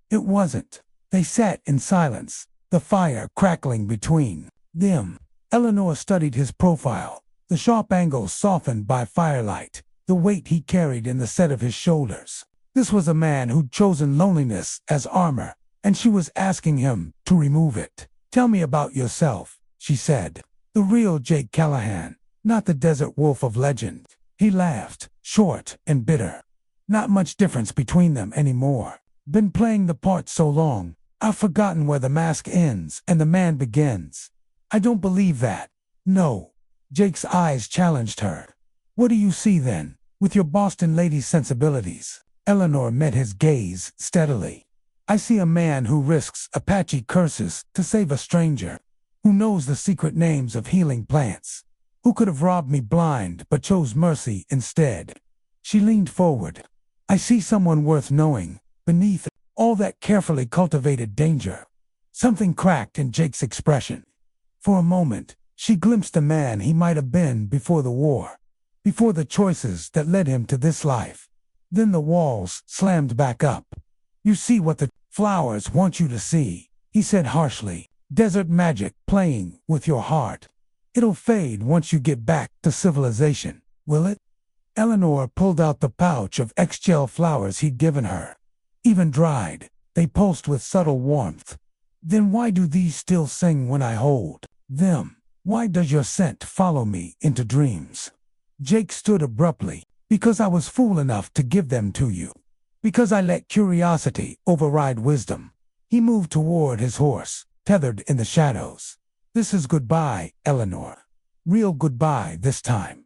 [SPEAKER 1] "It wasn't." They sat in silence, the fire crackling between them. Eleanor studied his profile, the sharp angles softened by firelight, the weight he carried in the set of his shoulders. This was a man who'd chosen loneliness as armor, and she was asking him to remove it. "Tell me about yourself," she said. "The real Jake Callahan, not the desert wolf of legend." He laughed, short and bitter. "Not much difference between them anymore. Been playing the part so long, I've forgotten where the mask ends and the man begins." "I don't believe that." "No." Jake's eyes challenged her. "What do you see then, with your Boston lady's sensibilities?" Eleanor met his gaze steadily. "I see a man who risks Apache curses to save a stranger, who knows the secret names of healing plants, who could have robbed me blind but chose mercy instead." She leaned forward. "I see someone worth knowing, beneath all that carefully cultivated danger." Something cracked in Jake's expression. For a moment, she glimpsed the man he might have been before the war, before the choices that led him to this life. Then the walls slammed back up. "You see what the flowers want you to see," he said harshly. "Desert magic playing with your heart. It'll fade once you get back to civilization, will it?" Eleanor pulled out the pouch of ixchel flowers he'd given her. Even dried, they pulsed with subtle warmth. "Then why do these still sing when I hold them? Why does your scent follow me into dreams?" Jake stood abruptly. "Because I was fool enough to give them to you. Because I let curiosity override wisdom." He moved toward his horse, tethered in the shadows. "This is goodbye, Eleanor. Real goodbye this time.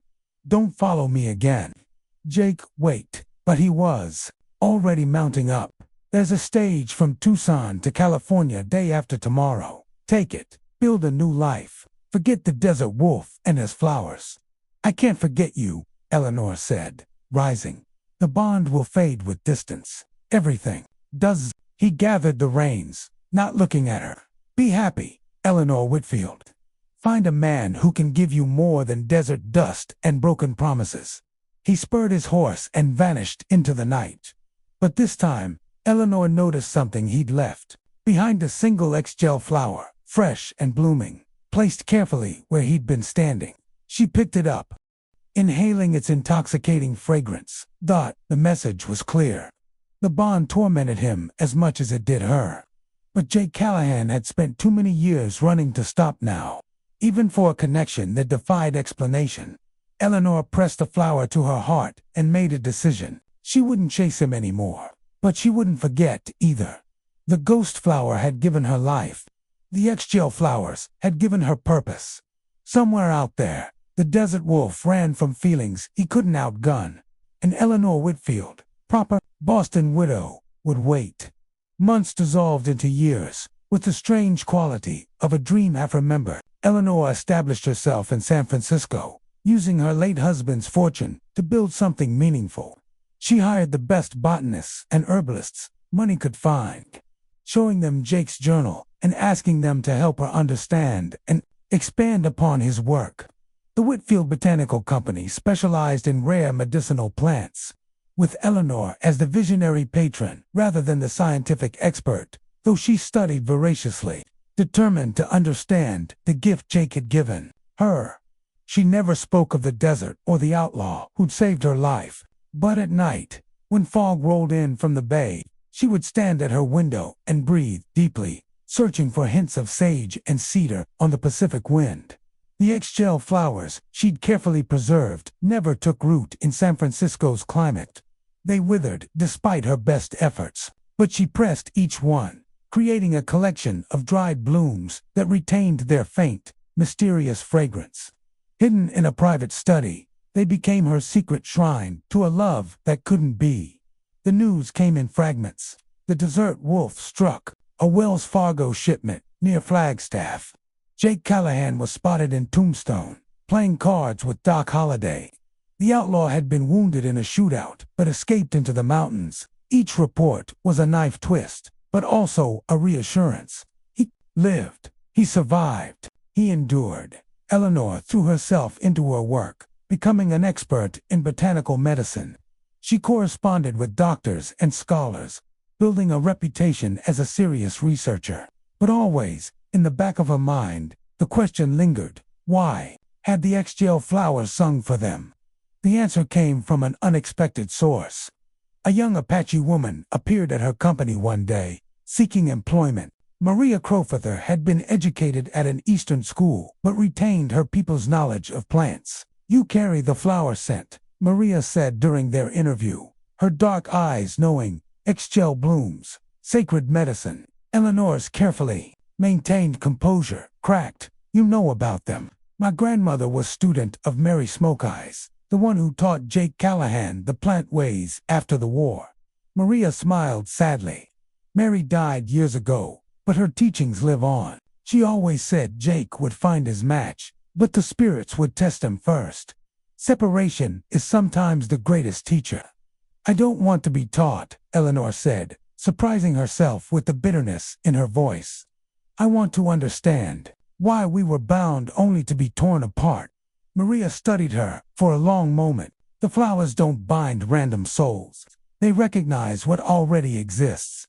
[SPEAKER 1] Don't follow me again." Jake wait, but he was already mounting up. "There's a stage from Tucson to California day after tomorrow. Take it. Build a new life. Forget the desert wolf and his flowers." "I can't forget you," Eleanor said, rising. "The bond will fade with distance. Everything does." He gathered the reins, not looking at her. "Be happy, Eleanor Whitfield. Find a man who can give you more than desert dust and broken promises." He spurred his horse and vanished into the night. But this time, Eleanor noticed something he'd left. Behind a single ixchel flower, fresh and blooming, placed carefully where he'd been standing. She picked it up, inhaling its intoxicating fragrance. The message was clear. The bond tormented him as much as it did her. But Jake Callahan had spent too many years running to stop now, even for a connection that defied explanation. Eleanor pressed the flower to her heart and made a decision. She wouldn't chase him anymore, but she wouldn't forget either. The ghost flower had given her life. The ixchel flowers had given her purpose. Somewhere out there, the desert wolf ran from feelings he couldn't outgun. And Eleanor Whitfield, proper Boston widow, would wait. Months dissolved into years, with the strange quality of a dream half remembered. Eleanor established herself in San Francisco, using her late husband's fortune to build something meaningful. She hired the best botanists and herbalists money could find, showing them Jake's journal and asking them to help her understand and expand upon his work. The Whitfield Botanical Company specialized in rare medicinal plants, with Eleanor as the visionary patron rather than the scientific expert, though she studied voraciously, determined to understand the gift Jake had given her. She never spoke of the desert or the outlaw who'd saved her life, but at night, when fog rolled in from the bay, she would stand at her window and breathe deeply, searching for hints of sage and cedar on the Pacific wind. The ixchel flowers she'd carefully preserved never took root in San Francisco's climate. They withered despite her best efforts, but she pressed each one, creating a collection of dried blooms that retained their faint, mysterious fragrance. Hidden in a private study, they became her secret shrine to a love that couldn't be. The news came in fragments. The desert wolf struck a Wells Fargo shipment near Flagstaff. Jake Callahan was spotted in Tombstone, playing cards with Doc Holliday. The outlaw had been wounded in a shootout, but escaped into the mountains. Each report was a knife twist, but also a reassurance. He lived. He survived. He endured. Eleanor threw herself into her work, becoming an expert in botanical medicine. She corresponded with doctors and scholars, building a reputation as a serious researcher. But always, in the back of her mind, the question lingered: why had the ixchel flowers sung for them? The answer came from an unexpected source. A young Apache woman appeared at her company one day, seeking employment. Maria Crowfeather had been educated at an Eastern school, but retained her people's knowledge of plants. "You carry the flower scent," Maria said during their interview, her dark eyes knowing ixchel blooms, sacred medicine. Eleanor's carefully maintained composure cracked. "You know about them. My grandmother was student of Mary Smokeeyes, the one who taught Jake Callahan the plant ways after the war." Maria smiled sadly. "Mary died years ago, but her teachings live on. She always said Jake would find his match, but the spirits would test him first. Separation is sometimes the greatest teacher." "I don't want to be taught," Eleanor said, surprising herself with the bitterness in her voice. "I want to understand why we were bound only to be torn apart." Maria studied her for a long moment. "The flowers don't bind random souls. They recognize what already exists.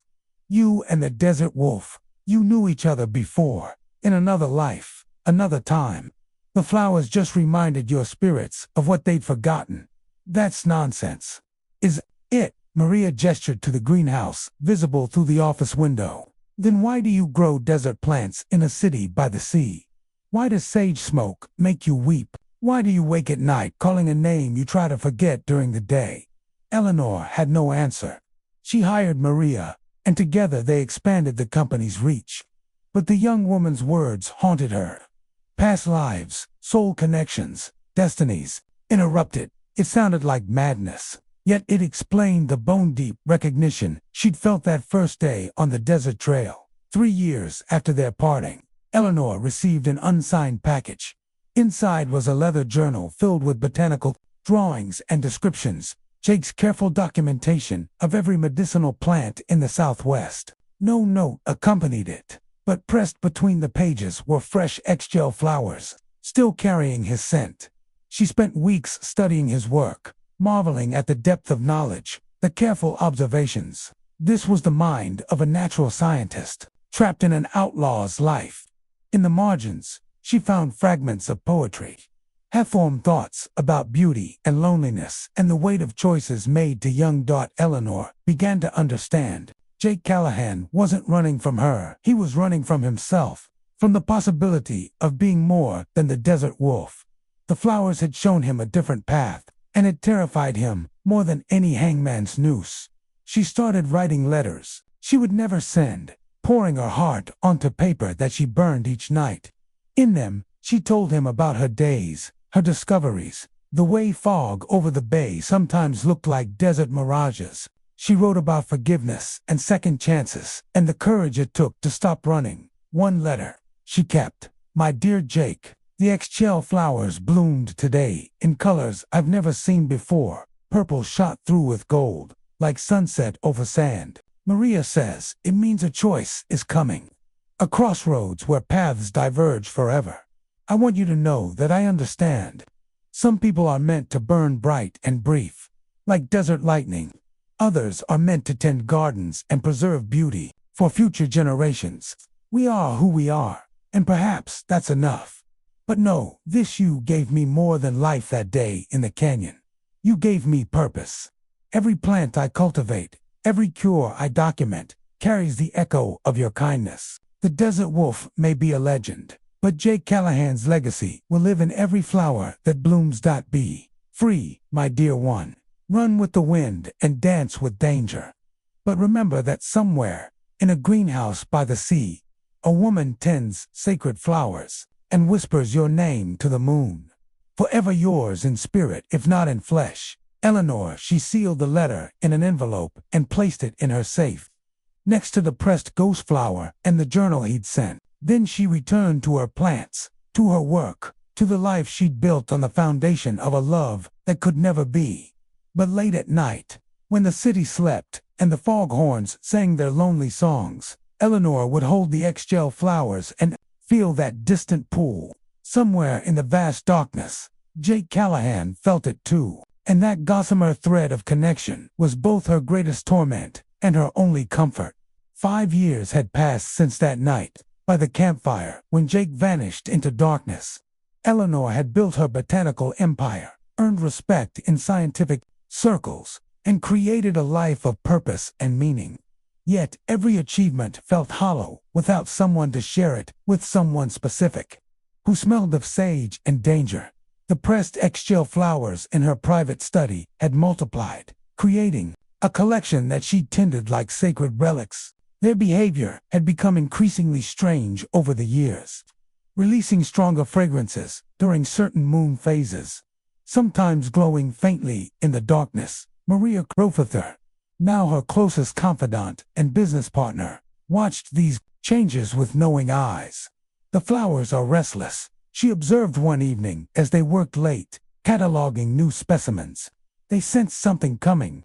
[SPEAKER 1] You and the desert wolf, you knew each other before, in another life, another time. The flowers just reminded your spirits of what they'd forgotten. That's nonsense." "Is it?" Maria gestured to the greenhouse, visible through the office window. "Then why do you grow desert plants in a city by the sea? Why does sage smoke make you weep? Why do you wake at night calling a name you try to forget during the day?" Eleanor had no answer. She hired Maria, and together they expanded the company's reach. But the young woman's words haunted her. Past lives, soul connections, destinies, interrupted. It sounded like madness. Yet it explained the bone-deep recognition she'd felt that first day on the desert trail. 3 years after their parting, Eleanor received an unsigned package. Inside was a leather journal filled with botanical drawings and descriptions, Jake's careful documentation of every medicinal plant in the Southwest. No note accompanied it, but pressed between the pages were fresh ixchel flowers, still carrying his scent. She spent weeks studying his work, marveling at the depth of knowledge, the careful observations. This was the mind of a natural scientist, trapped in an outlaw's life. In the margins, she found fragments of poetry, half-formed thoughts about beauty and loneliness and the weight of choices made to young Eleanor began to understand. Jake Callahan wasn't running from her. He was running from himself, from the possibility of being more than the desert wolf. The flowers had shown him a different path, and it terrified him more than any hangman's noose. She started writing letters she would never send, pouring her heart onto paper that she burned each night. In them, she told him about her days, her discoveries, the way fog over the bay sometimes looked like desert mirages. She wrote about forgiveness and second chances, and the courage it took to stop running. One letter she kept. "My dear Jake, The ixchel flowers bloomed today in colors I've never seen before, purple shot through with gold, like sunset over sand. Maria says it means a choice is coming, a crossroads where paths diverge forever. I want you to know that I understand. Some people are meant to burn bright and brief, like desert lightning. Others are meant to tend gardens and preserve beauty for future generations. We are who we are, and perhaps that's enough. But no, this you gave me more than life that day in the canyon. You gave me purpose. Every plant I cultivate, every cure I document, carries the echo of your kindness. The desert wolf may be a legend, but Jake Callahan's legacy will live in every flower that blooms. Be free, my dear one. Run with the wind and dance with danger. But remember that somewhere, in a greenhouse by the sea, a woman tends sacred flowers and whispers your name to the moon. Forever yours in spirit, if not in flesh. Eleanor. She sealed the letter in an envelope and placed it in her safe, next to the pressed ghost flower and the journal he'd sent. Then she returned to her plants, to her work, to the life she'd built on the foundation of a love that could never be. But late at night, when the city slept and the foghorns sang their lonely songs, Eleanor would hold the ixchel flowers and feel that distant pull. Somewhere in the vast darkness, Jake Callahan felt it too, and that gossamer thread of connection was both her greatest torment and her only comfort. 5 years had passed since that night, by the campfire, when Jake vanished into darkness. Eleanor had built her botanical empire, earned respect in scientific circles, and created a life of purpose and meaning. Yet every achievement felt hollow without someone to share it with, someone specific, who smelled of sage and danger. The pressed ixchel flowers in her private study had multiplied, creating a collection that she tended like sacred relics. Their behavior had become increasingly strange over the years, releasing stronger fragrances during certain moon phases, sometimes glowing faintly in the darkness. Maria Crowther, now her closest confidant and business partner, watched these changes with knowing eyes. The flowers are restless, she observed one evening as they worked late, cataloging new specimens. They sensed something coming.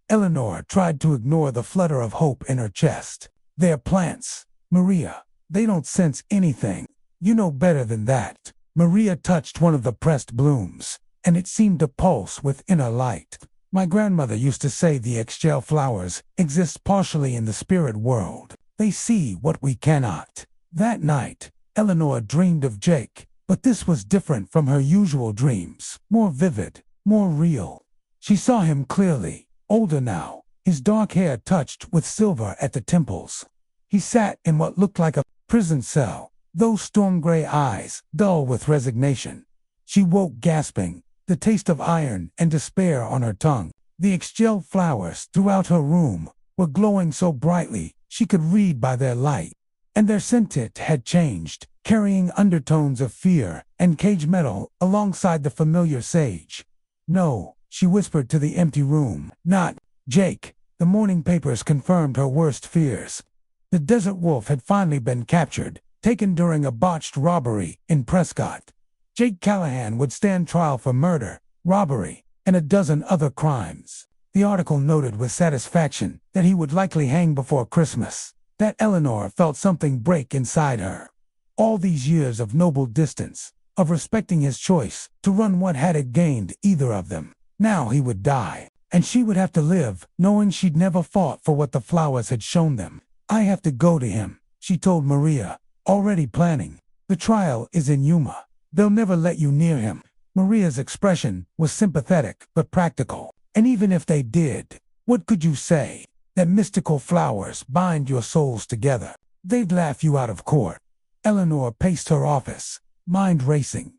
[SPEAKER 1] Eleanor tried to ignore the flutter of hope in her chest. They're plants, Maria. They don't sense anything. You know better than that. Maria touched one of the pressed blooms, and it seemed to pulse with inner light. My grandmother used to say the ixchel flowers exist partially in the spirit world. They see what we cannot. That night, Eleanor dreamed of Jake, but this was different from her usual dreams. More vivid, more real. She saw him clearly, older now, his dark hair touched with silver at the temples. He sat in what looked like a prison cell, those storm-gray eyes dull with resignation. She woke gasping, the taste of iron and despair on her tongue. The ixchel flowers throughout her room were glowing so brightly she could read by their light, and their scented had changed, carrying undertones of fear and cage metal alongside the familiar sage. No, she whispered to the empty room, not Jake. The morning papers confirmed her worst fears. The desert wolf had finally been captured, taken during a botched robbery in Prescott. Jake Callahan would stand trial for murder, robbery, and a dozen other crimes. The article noted with satisfaction that he would likely hang before Christmas. That Eleanor felt something break inside her. All these years of noble distance, of respecting his choice to run, what had it gained either of them? Now he would die, and she would have to live knowing she'd never fought for what the flowers had shown them. I have to go to him, she told Maria, already planning. The trial is in Yuma. They'll never let you near him. Maria's expression was sympathetic but practical. And even if they did, what could you say? That mystical flowers bind your souls together. They'd laugh you out of court. Eleanor paced her office, mind racing.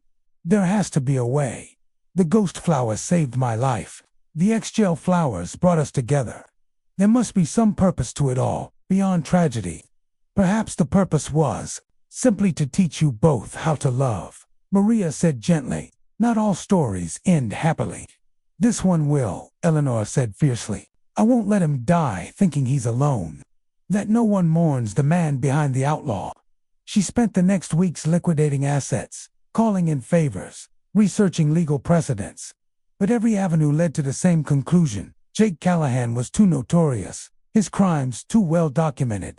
[SPEAKER 1] There has to be a way. The ghost flower saved my life. The ixchel flowers brought us together. There must be some purpose to it all, beyond tragedy. Perhaps the purpose was simply to teach you both how to love. Maria said gently, not all stories end happily. This one will, Eleanor said fiercely. I won't let him die thinking he's alone. That no one mourns the man behind the outlaw. She spent the next weeks liquidating assets, calling in favors, researching legal precedents. But every avenue led to the same conclusion. Jake Callahan was too notorious, his crimes too well documented.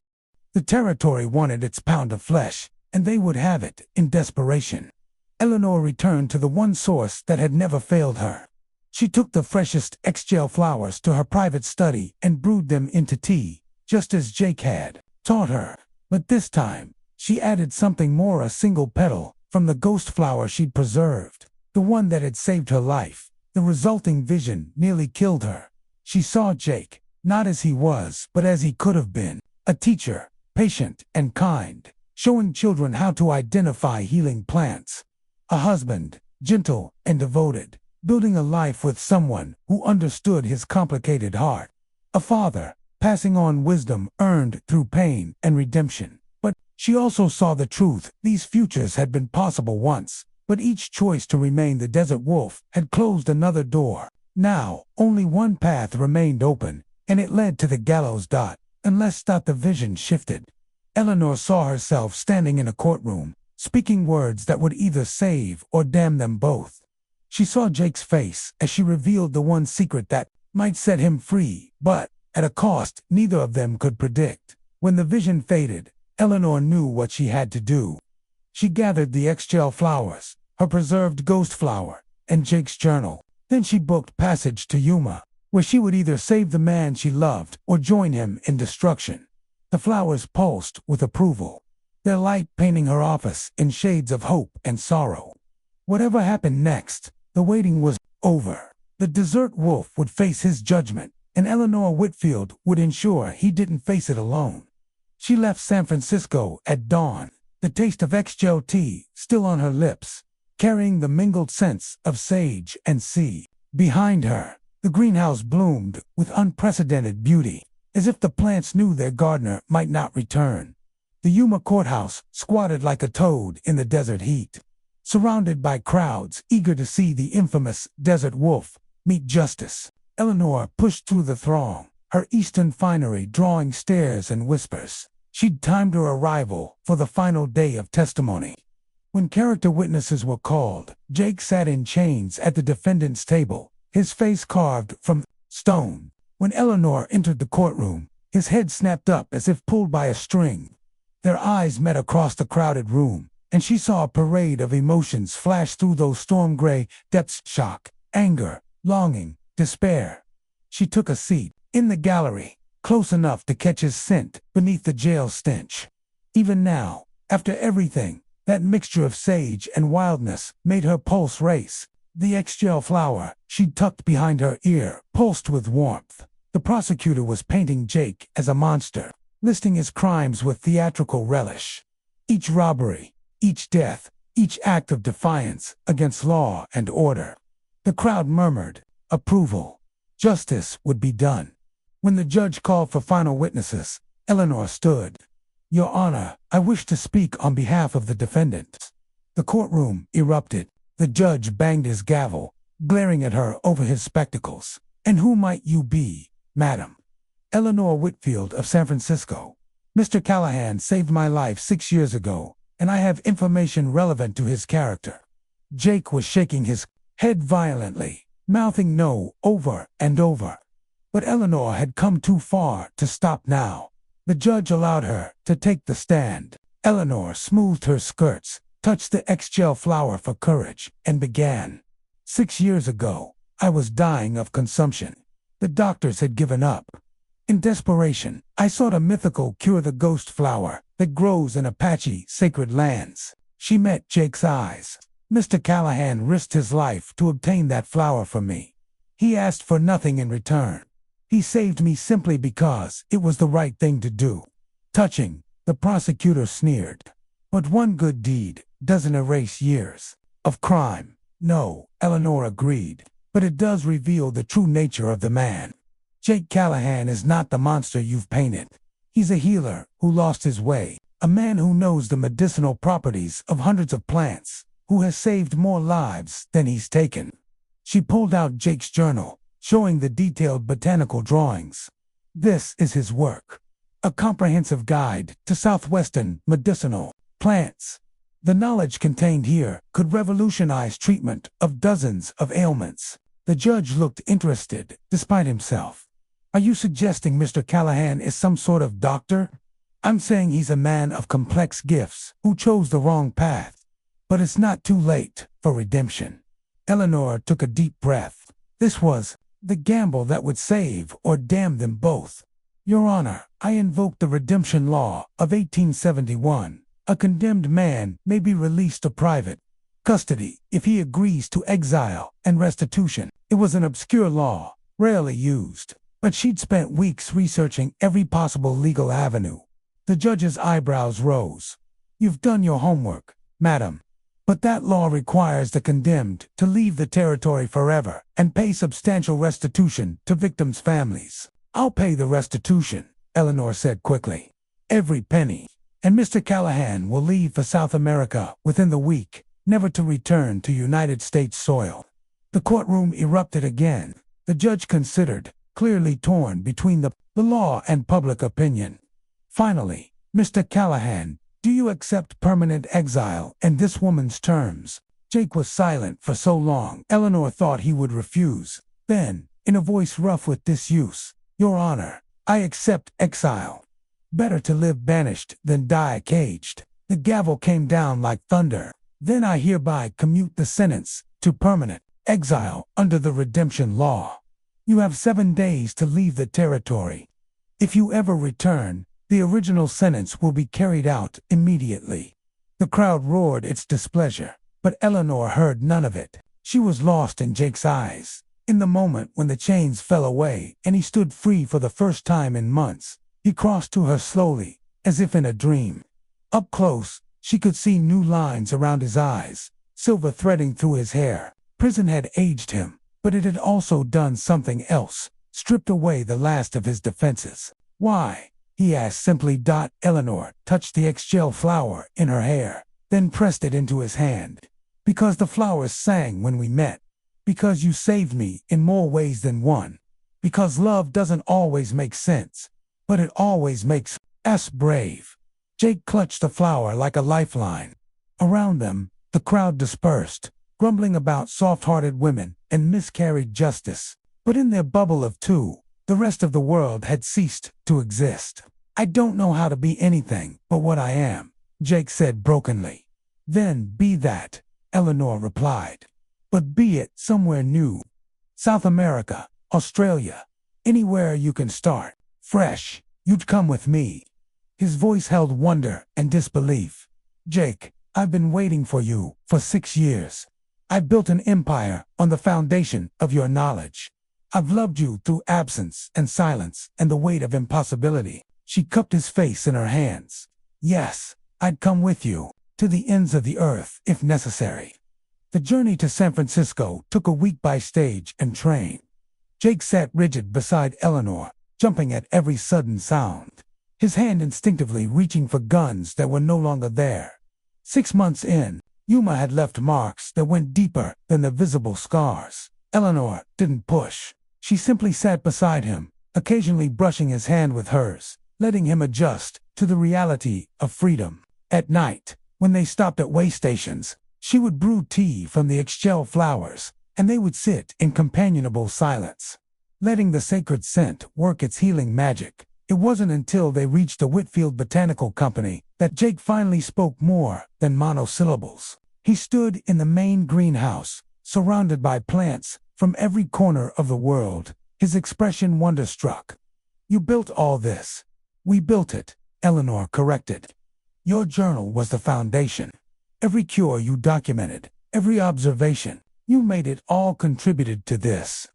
[SPEAKER 1] The territory wanted its pound of flesh, and they would have it, in desperation. Eleanor returned to the one source that had never failed her. She took the freshest ixchel flowers to her private study and brewed them into tea, just as Jake had taught her. But this time, she added something more: a single petal from the ghost flower she'd preserved, the one that had saved her life. The resulting vision nearly killed her. She saw Jake, not as he was, but as he could have been, a teacher, patient and kind, showing children how to identify healing plants. A husband, gentle and devoted, building a life with someone who understood his complicated heart. A father, passing on wisdom earned through pain and redemption. But she also saw the truth. These futures had been possible once, but each choice to remain the desert wolf had closed another door. Now, only one path remained open, and it led to the gallows. Unless the vision shifted. Eleanor saw herself standing in a courtroom, speaking words that would either save or damn them both. She saw Jake's face as she revealed the one secret that might set him free, but at a cost neither of them could predict. When the vision faded, Eleanor knew what she had to do. She gathered the ixchel flowers, her preserved ghost flower, and Jake's journal. Then she booked passage to Yuma, where she would either save the man she loved or join him in destruction. The flowers pulsed with approval, their light painting her office in shades of hope and sorrow. Whatever happened next, the waiting was over. The desert wolf would face his judgment, and Eleanor Whitfield would ensure he didn't face it alone. She left San Francisco at dawn, the taste of ixchel tea still on her lips, carrying the mingled scents of sage and sea. Behind her, the greenhouse bloomed with unprecedented beauty, as if the plants knew their gardener might not return. The Yuma courthouse squatted like a toad in the desert heat, surrounded by crowds eager to see the infamous desert wolf meet justice. Eleanor pushed through the throng, her eastern finery drawing stares and whispers. She'd timed her arrival for the final day of testimony. When character witnesses were called, Jake sat in chains at the defendant's table, his face carved from stone. When Eleanor entered the courtroom, his head snapped up as if pulled by a string. Their eyes met across the crowded room, and she saw a parade of emotions flash through those storm-gray depths: shock, anger, longing, despair. She took a seat in the gallery, close enough to catch his scent beneath the jail stench. Even now, after everything, that mixture of sage and wildness made her pulse race. The ixchel flower she'd tucked behind her ear pulsed with warmth. The prosecutor was painting Jake as a monster, listing his crimes with theatrical relish. Each robbery, each death, each act of defiance against law and order. The crowd murmured approval. Justice would be done. When the judge called for final witnesses, Eleanor stood. "Your Honor, I wish to speak on behalf of the defendant." The courtroom erupted. The judge banged his gavel, glaring at her over his spectacles. "And who might you be, madam?" "Eleanor Whitfield of San Francisco. Mr. Callahan saved my life 6 years ago, and I have information relevant to his character." Jake was shaking his head violently, mouthing no over and over. But Eleanor had come too far to stop now. The judge allowed her to take the stand. Eleanor smoothed her skirts, touched the ixchel flower for courage, and began. 6 years ago, I was dying of consumption. The doctors had given up. In desperation, I sought a mythical cure, the ghost flower that grows in Apache sacred lands. She met Jake's eyes. Mr. Callahan risked his life to obtain that flower for me. He asked for nothing in return. He saved me simply because it was the right thing to do. Touching, the prosecutor sneered. But one good deed doesn't erase years of crime. No, Eleanor agreed, but it does reveal the true nature of the man. Jake Callahan is not the monster you've painted. He's a healer who lost his way, a man who knows the medicinal properties of hundreds of plants, who has saved more lives than he's taken. She pulled out Jake's journal, showing the detailed botanical drawings. This is his work, a comprehensive guide to southwestern medicinal plants. The knowledge contained here could revolutionize treatment of dozens of ailments. The judge looked interested, despite himself. Are you suggesting Mr. Callahan is some sort of doctor? I'm saying he's a man of complex gifts who chose the wrong path. But it's not too late for redemption. Eleanor took a deep breath. This was the gamble that would save or damn them both. Your Honor, I invoke the redemption law of 1871. A condemned man may be released to private custody if he agrees to exile and restitution. It was an obscure law, rarely used, but she'd spent weeks researching every possible legal avenue. The judge's eyebrows rose. You've done your homework, madam. But that law requires the condemned to leave the territory forever and pay substantial restitution to victims' families. I'll pay the restitution, Eleanor said quickly. Every penny. And Mr. Callahan will leave for South America within the week, never to return to United States soil. The courtroom erupted again. The judge considered, clearly torn between the law and public opinion. Finally, Mr. Callahan, do you accept permanent exile and this woman's terms? Jake was silent for so long, Eleanor thought he would refuse. Then, in a voice rough with disuse, Your Honor, I accept exile. Better to live banished than die caged. The gavel came down like thunder. Then I hereby commute the sentence to permanent exile under the redemption law. You have 7 days to leave the territory. If you ever return, the original sentence will be carried out immediately. The crowd roared its displeasure, but Eleanor heard none of it. She was lost in Jake's eyes. In the moment when the chains fell away and he stood free for the first time in months, he crossed to her slowly, as if in a dream. Up close, she could see new lines around his eyes, silver threading through his hair. Prison had aged him, but it had also done something else, stripped away the last of his defenses. Why? He asked simply. Eleanor touched the ixchel flower in her hair, then pressed it into his hand. Because the flowers sang when we met. Because you saved me in more ways than one. Because love doesn't always make sense, but it always makes us brave. Jake clutched the flower like a lifeline. Around them, the crowd dispersed, grumbling about soft-hearted women and miscarried justice. But in their bubble of two, the rest of the world had ceased to exist. I don't know how to be anything but what I am, Jake said brokenly. Then be that, Eleanor replied. But be it somewhere new. South America, Australia, anywhere you can start. Fresh, you'd come with me. His voice held wonder and disbelief. Jake, I've been waiting for you for 6 years. I've built an empire on the foundation of your knowledge. I've loved you through absence and silence and the weight of impossibility. She cupped his face in her hands. Yes, I'd come with you, to the ends of the earth if necessary. The journey to San Francisco took a week by stage and train. Jake sat rigid beside Eleanor, jumping at every sudden sound, his hand instinctively reaching for guns that were no longer there. 6 months in, Yuma had left marks that went deeper than the visible scars. Eleanor didn't push. She simply sat beside him, occasionally brushing his hand with hers, letting him adjust to the reality of freedom. At night, when they stopped at way stations, she would brew tea from the ixchel flowers, and they would sit in companionable silence, letting the sacred scent work its healing magic. It wasn't until they reached the Whitfield Botanical Company that Jake finally spoke more than monosyllables. He stood in the main greenhouse, surrounded by plants from every corner of the world, his expression wonderstruck. You built all this. We built it, Eleanor corrected. Your journal was the foundation. Every cure you documented, every observation, you made it all contributed to this.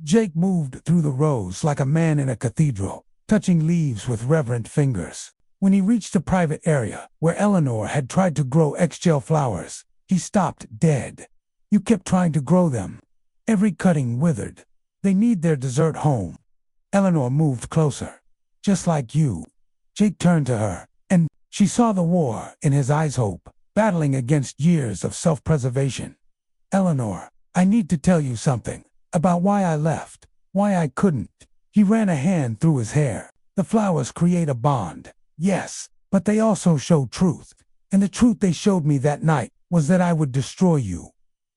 [SPEAKER 1] Jake moved through the rows like a man in a cathedral, touching leaves with reverent fingers. When he reached a private area where Eleanor had tried to grow ixchel flowers, he stopped dead. You kept trying to grow them. Every cutting withered. They need their desert home. Eleanor moved closer. Just like you. Jake turned to her, and she saw the war in his eyes, hope, battling against years of self-preservation. Eleanor, I need to tell you something about why I left, why I couldn't. He ran a hand through his hair. The flowers create a bond, yes, but they also show truth. And the truth they showed me that night was that I would destroy you.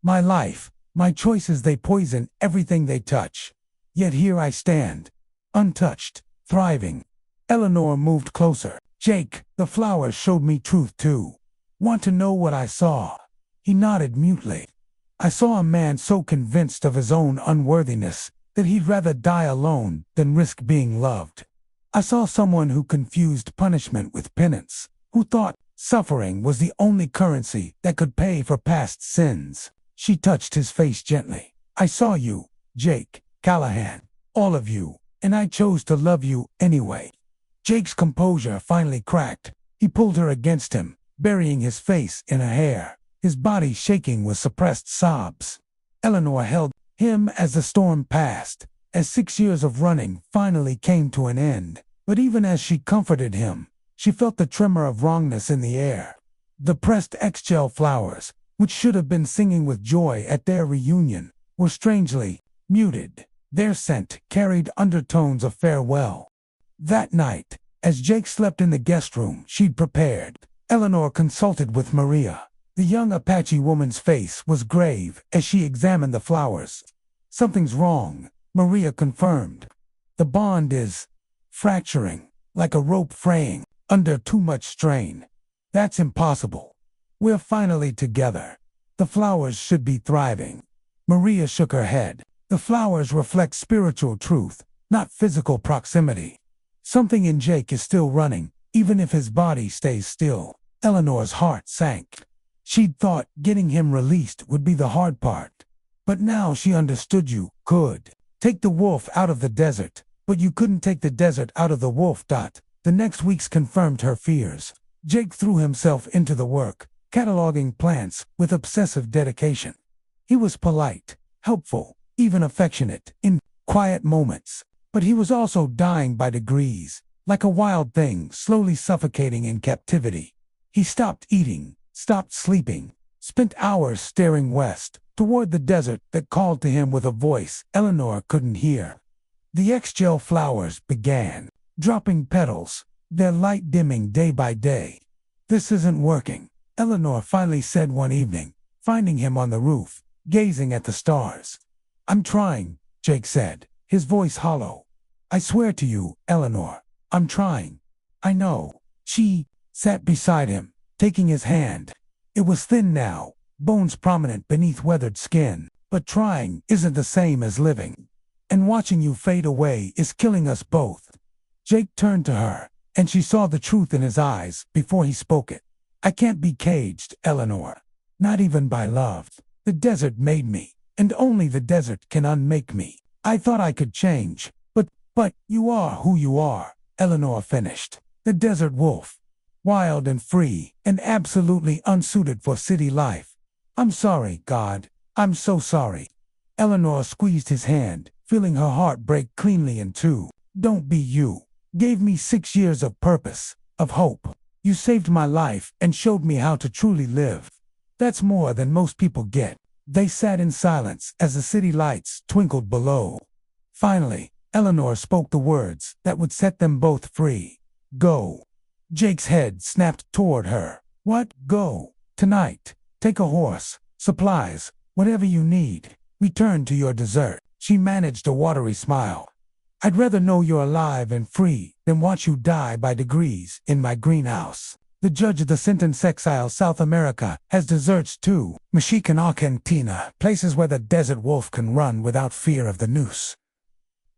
[SPEAKER 1] My life, my choices, they poison everything they touch. Yet here I stand, untouched, thriving." Eleanor moved closer. "Jake, the flowers showed me truth too. Want to know what I saw?" He nodded mutely. "I saw a man so convinced of his own unworthiness that he'd rather die alone than risk being loved. I saw someone who confused punishment with penance, who thought suffering was the only currency that could pay for past sins." She touched his face gently. "I saw you, Jake Callahan, all of you, and I chose to love you anyway." Jake's composure finally cracked. He pulled her against him, burying his face in her hair, his body shaking with suppressed sobs. Eleanor held him as the storm passed, as 6 years of running finally came to an end. But even as she comforted him, she felt the tremor of wrongness in the air. The pressed ixchel flowers, which should have been singing with joy at their reunion, were strangely muted. Their scent carried undertones of farewell. That night, as Jake slept in the guest room she'd prepared, Eleanor consulted with Maria. The young Apache woman's face was grave as she examined the flowers. "Something's wrong," Maria confirmed. "The bond is fracturing, like a rope fraying under too much strain." "That's impossible. We're finally together. The flowers should be thriving." Maria shook her head. "The flowers reflect spiritual truth, not physical proximity. Something in Jake is still running, even if his body stays still." Eleanor's heart sank. She'd thought getting him released would be the hard part. But now she understood. You could take the wolf out of the desert, but you couldn't take the desert out of the wolf. The next weeks confirmed her fears. Jake threw himself into the work, cataloging plants with obsessive dedication. He was polite, helpful, even affectionate in quiet moments, but he was also dying by degrees, like a wild thing slowly suffocating in captivity. He stopped eating, stopped sleeping, spent hours staring west, toward the desert that called to him with a voice Eleanor couldn't hear. The ixchel flowers began, dropping petals, their light dimming day by day. "This isn't working," Eleanor finally said one evening, finding him on the roof, gazing at the stars. "I'm trying," Jake said, his voice hollow. "I swear to you, Eleanor, I'm trying." "I know." She sat beside him, taking his hand. It was thin now, bones prominent beneath weathered skin. "But trying isn't the same as living. And watching you fade away is killing us both." Jake turned to her, and she saw the truth in his eyes before he spoke it. "I can't be caged, Eleanor. Not even by love. The desert made me, and only the desert can unmake me. I thought I could change, but you are who you are," Eleanor finished. "The desert wolf. Wild and free, and absolutely unsuited for city life. I'm sorry, God. I'm so sorry." Eleanor squeezed his hand, feeling her heart break cleanly in two. "Don't be you. Gave me 6 years of purpose, of hope. You saved my life and showed me how to truly live. That's more than most people get." They sat in silence as the city lights twinkled below. Finally, Eleanor spoke the words that would set them both free. "Go." Jake's head snapped toward her. "What? Go? Tonight? Take a horse, supplies, whatever you need. Return to your desert." She managed a watery smile. "I'd rather know you're alive and free than watch you die by degrees in my greenhouse. The judge of the sentence exile South America has deserts too. Mexican Argentina, places where the desert wolf can run without fear of the noose."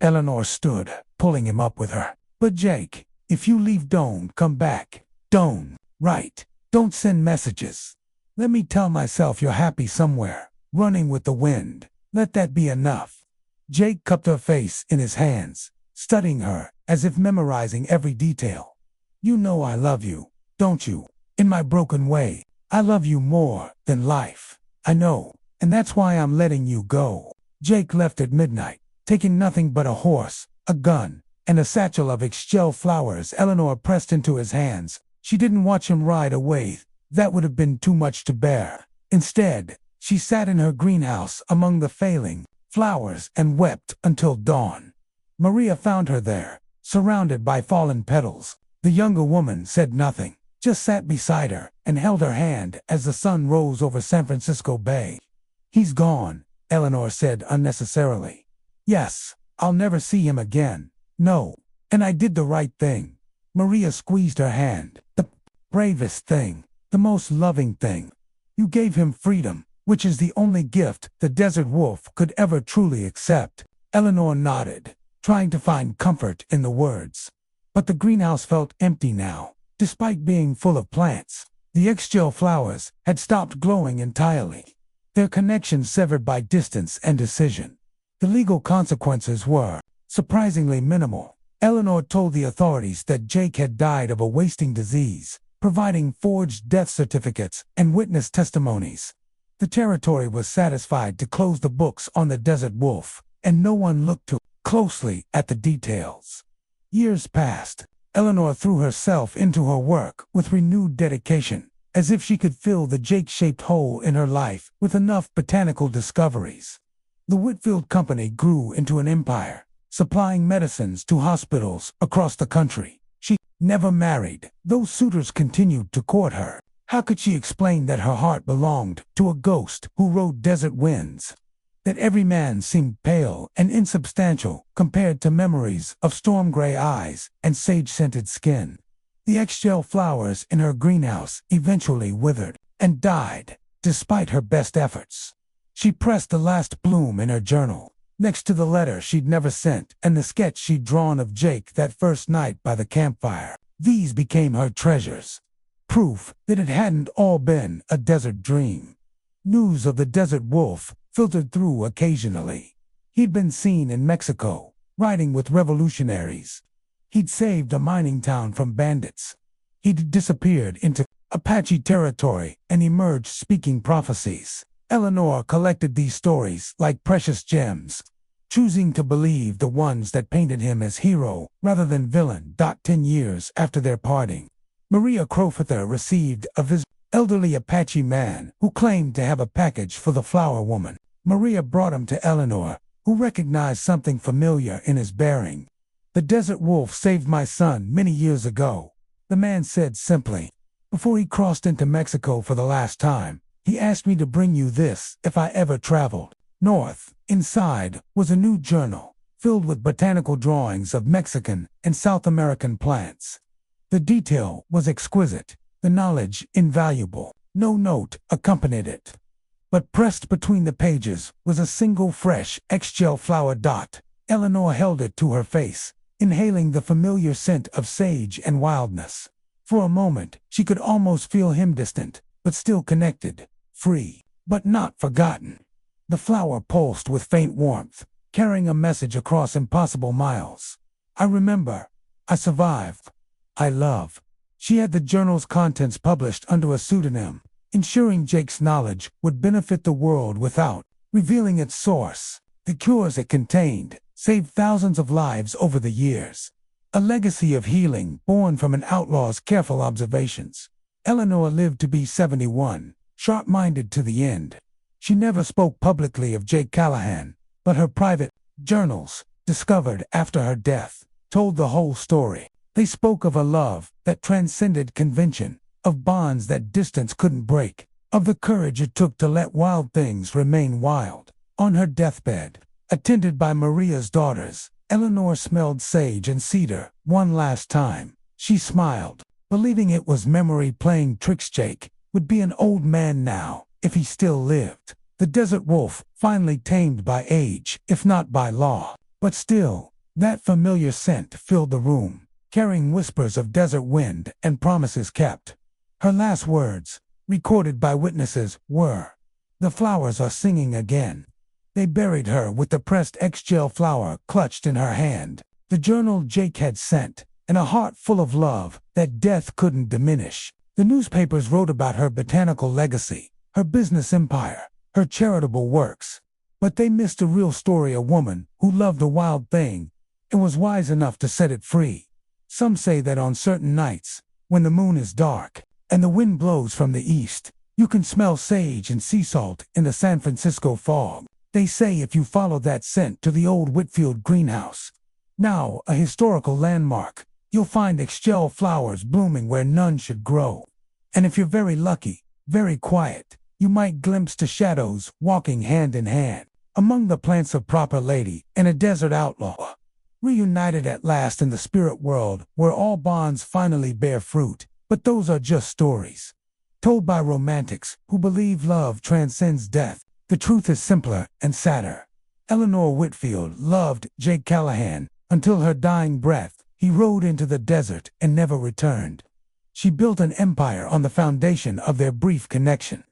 [SPEAKER 1] Eleanor stood, pulling him up with her. "But Jake, if you leave, don't come back. Don't write. Don't send messages. Let me tell myself you're happy somewhere, running with the wind. Let that be enough." Jake cupped her face in his hands, studying her as if memorizing every detail. "You know I love you, don't you? In my broken way, I love you more than life. I know, and that's why I'm letting you go." Jake left at midnight, taking nothing but a horse, a gun, and a satchel of ixchel flowers. Eleanor pressed into his hands. She didn't watch him ride away. That would have been too much to bear. Instead, she sat in her greenhouse among the failing flowers and wept until dawn. Maria found her there, surrounded by fallen petals. The younger woman said nothing. just sat beside her and held her hand as the sun rose over San Francisco Bay. "He's gone," Eleanor said unnecessarily. "Yes, I'll never see him again. No, and I did the right thing." Maria squeezed her hand. "The bravest thing, the most loving thing. You gave him freedom, which is the only gift the desert wolf could ever truly accept." Eleanor nodded, trying to find comfort in the words. But the greenhouse felt empty now. Despite being full of plants, the ixchel flowers had stopped glowing entirely, their connection severed by distance and decision. The legal consequences were surprisingly minimal. Eleanor told the authorities that Jake had died of a wasting disease, providing forged death certificates and witness testimonies. The territory was satisfied to close the books on the desert wolf, and no one looked too closely at the details. Years passed. Eleanor threw herself into her work with renewed dedication, as if she could fill the Jake-shaped hole in her life with enough botanical discoveries. The Whitfield Company grew into an empire, supplying medicines to hospitals across the country. She never married, though suitors continued to court her. How could she explain that her heart belonged to a ghost who rode desert winds? That every man seemed pale and insubstantial compared to memories of storm-gray eyes and sage-scented skin. The ixchel flowers in her greenhouse eventually withered and died, despite her best efforts. She pressed the last bloom in her journal, next to the letter she'd never sent and the sketch she'd drawn of Jake that first night by the campfire. These became her treasures, proof that it hadn't all been a desert dream. News of the desert wolf filtered through occasionally. He'd been seen in Mexico, riding with revolutionaries. He'd saved a mining town from bandits. He'd disappeared into Apache territory and emerged speaking prophecies. Eleanor collected these stories like precious gems, choosing to believe the ones that painted him as hero rather than villain. 10 years after their parting, Maria Crowther received a visit. Elderly Apache man who claimed to have a package for the flower woman. Maria brought him to Eleanor, who recognized something familiar in his bearing. "The desert wolf saved my son many years ago," the man said simply. "Before he crossed into Mexico for the last time, he asked me to bring you this if I ever traveled north." Inside was a new journal, filled with botanical drawings of Mexican and South American plants. The detail was exquisite, the knowledge invaluable. No note accompanied it. But pressed between the pages was a single fresh ixchel flower dot. Eleanor held it to her face, inhaling the familiar scent of sage and wildness. For a moment, she could almost feel him distant, but still connected, free, but not forgotten. The flower pulsed with faint warmth, carrying a message across impossible miles. "I remember. I survived. I love." She had the journal's contents published under a pseudonym, ensuring Jake's knowledge would benefit the world without revealing its source. The cures it contained saved thousands of lives over the years. A legacy of healing born from an outlaw's careful observations. Eleanor lived to be 71, sharp-minded to the end. She never spoke publicly of Jake Callahan, but her private journals, discovered after her death, told the whole story. They spoke of a love that transcended convention, of bonds that distance couldn't break, of the courage it took to let wild things remain wild. On her deathbed, attended by Maria's daughters, Eleanor smelled sage and cedar one last time. She smiled, believing it was memory playing tricks. Jake would be an old man now, if he still lived. The desert wolf, finally tamed by age, if not by law. But still, that familiar scent filled the room, carrying whispers of desert wind and promises kept. Her last words, recorded by witnesses, were, "The flowers are singing again." They buried her with the pressed ixchel flower clutched in her hand, the journal Jake had sent, and a heart full of love that death couldn't diminish. The newspapers wrote about her botanical legacy, her business empire, her charitable works. But they missed a real story, a woman who loved a wild thing and was wise enough to set it free. Some say that on certain nights, when the moon is dark and the wind blows from the east, you can smell sage and sea salt in the San Francisco fog. They say if you follow that scent to the old Whitfield greenhouse, now a historical landmark, You'll find ixchel flowers blooming where none should grow. And if you're very lucky, very quiet, you might glimpse the shadows walking hand in hand among the plants of proper lady and a desert outlaw. Reunited at last in the spirit world where all bonds finally bear fruit, but those are just stories told by romantics who believe love transcends death. The truth is simpler and sadder. Eleanor Whitfield loved Jake Callahan until her dying breath. He rode into the desert and never returned. She built an empire on the foundation of their brief connection.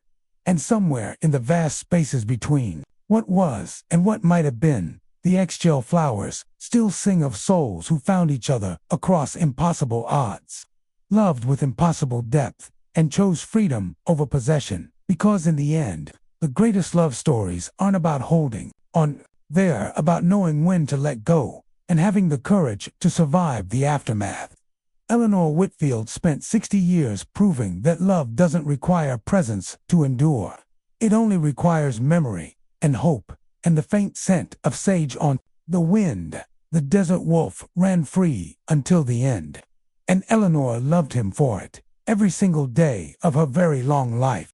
[SPEAKER 1] And somewhere in the vast spaces between what was and what might have been, the ixchel flowers still sing of souls who found each other across impossible odds, loved with impossible depth, and chose freedom over possession, because in the end, the greatest love stories aren't about holding on, they're about knowing when to let go and having the courage to survive the aftermath. Eleanor Whitfield spent 60 years proving that love doesn't require presence to endure. It only requires memory and hope and the faint scent of sage on the wind. The desert wolf ran free until the end, and Eleanor loved him for it every single day of her very long life.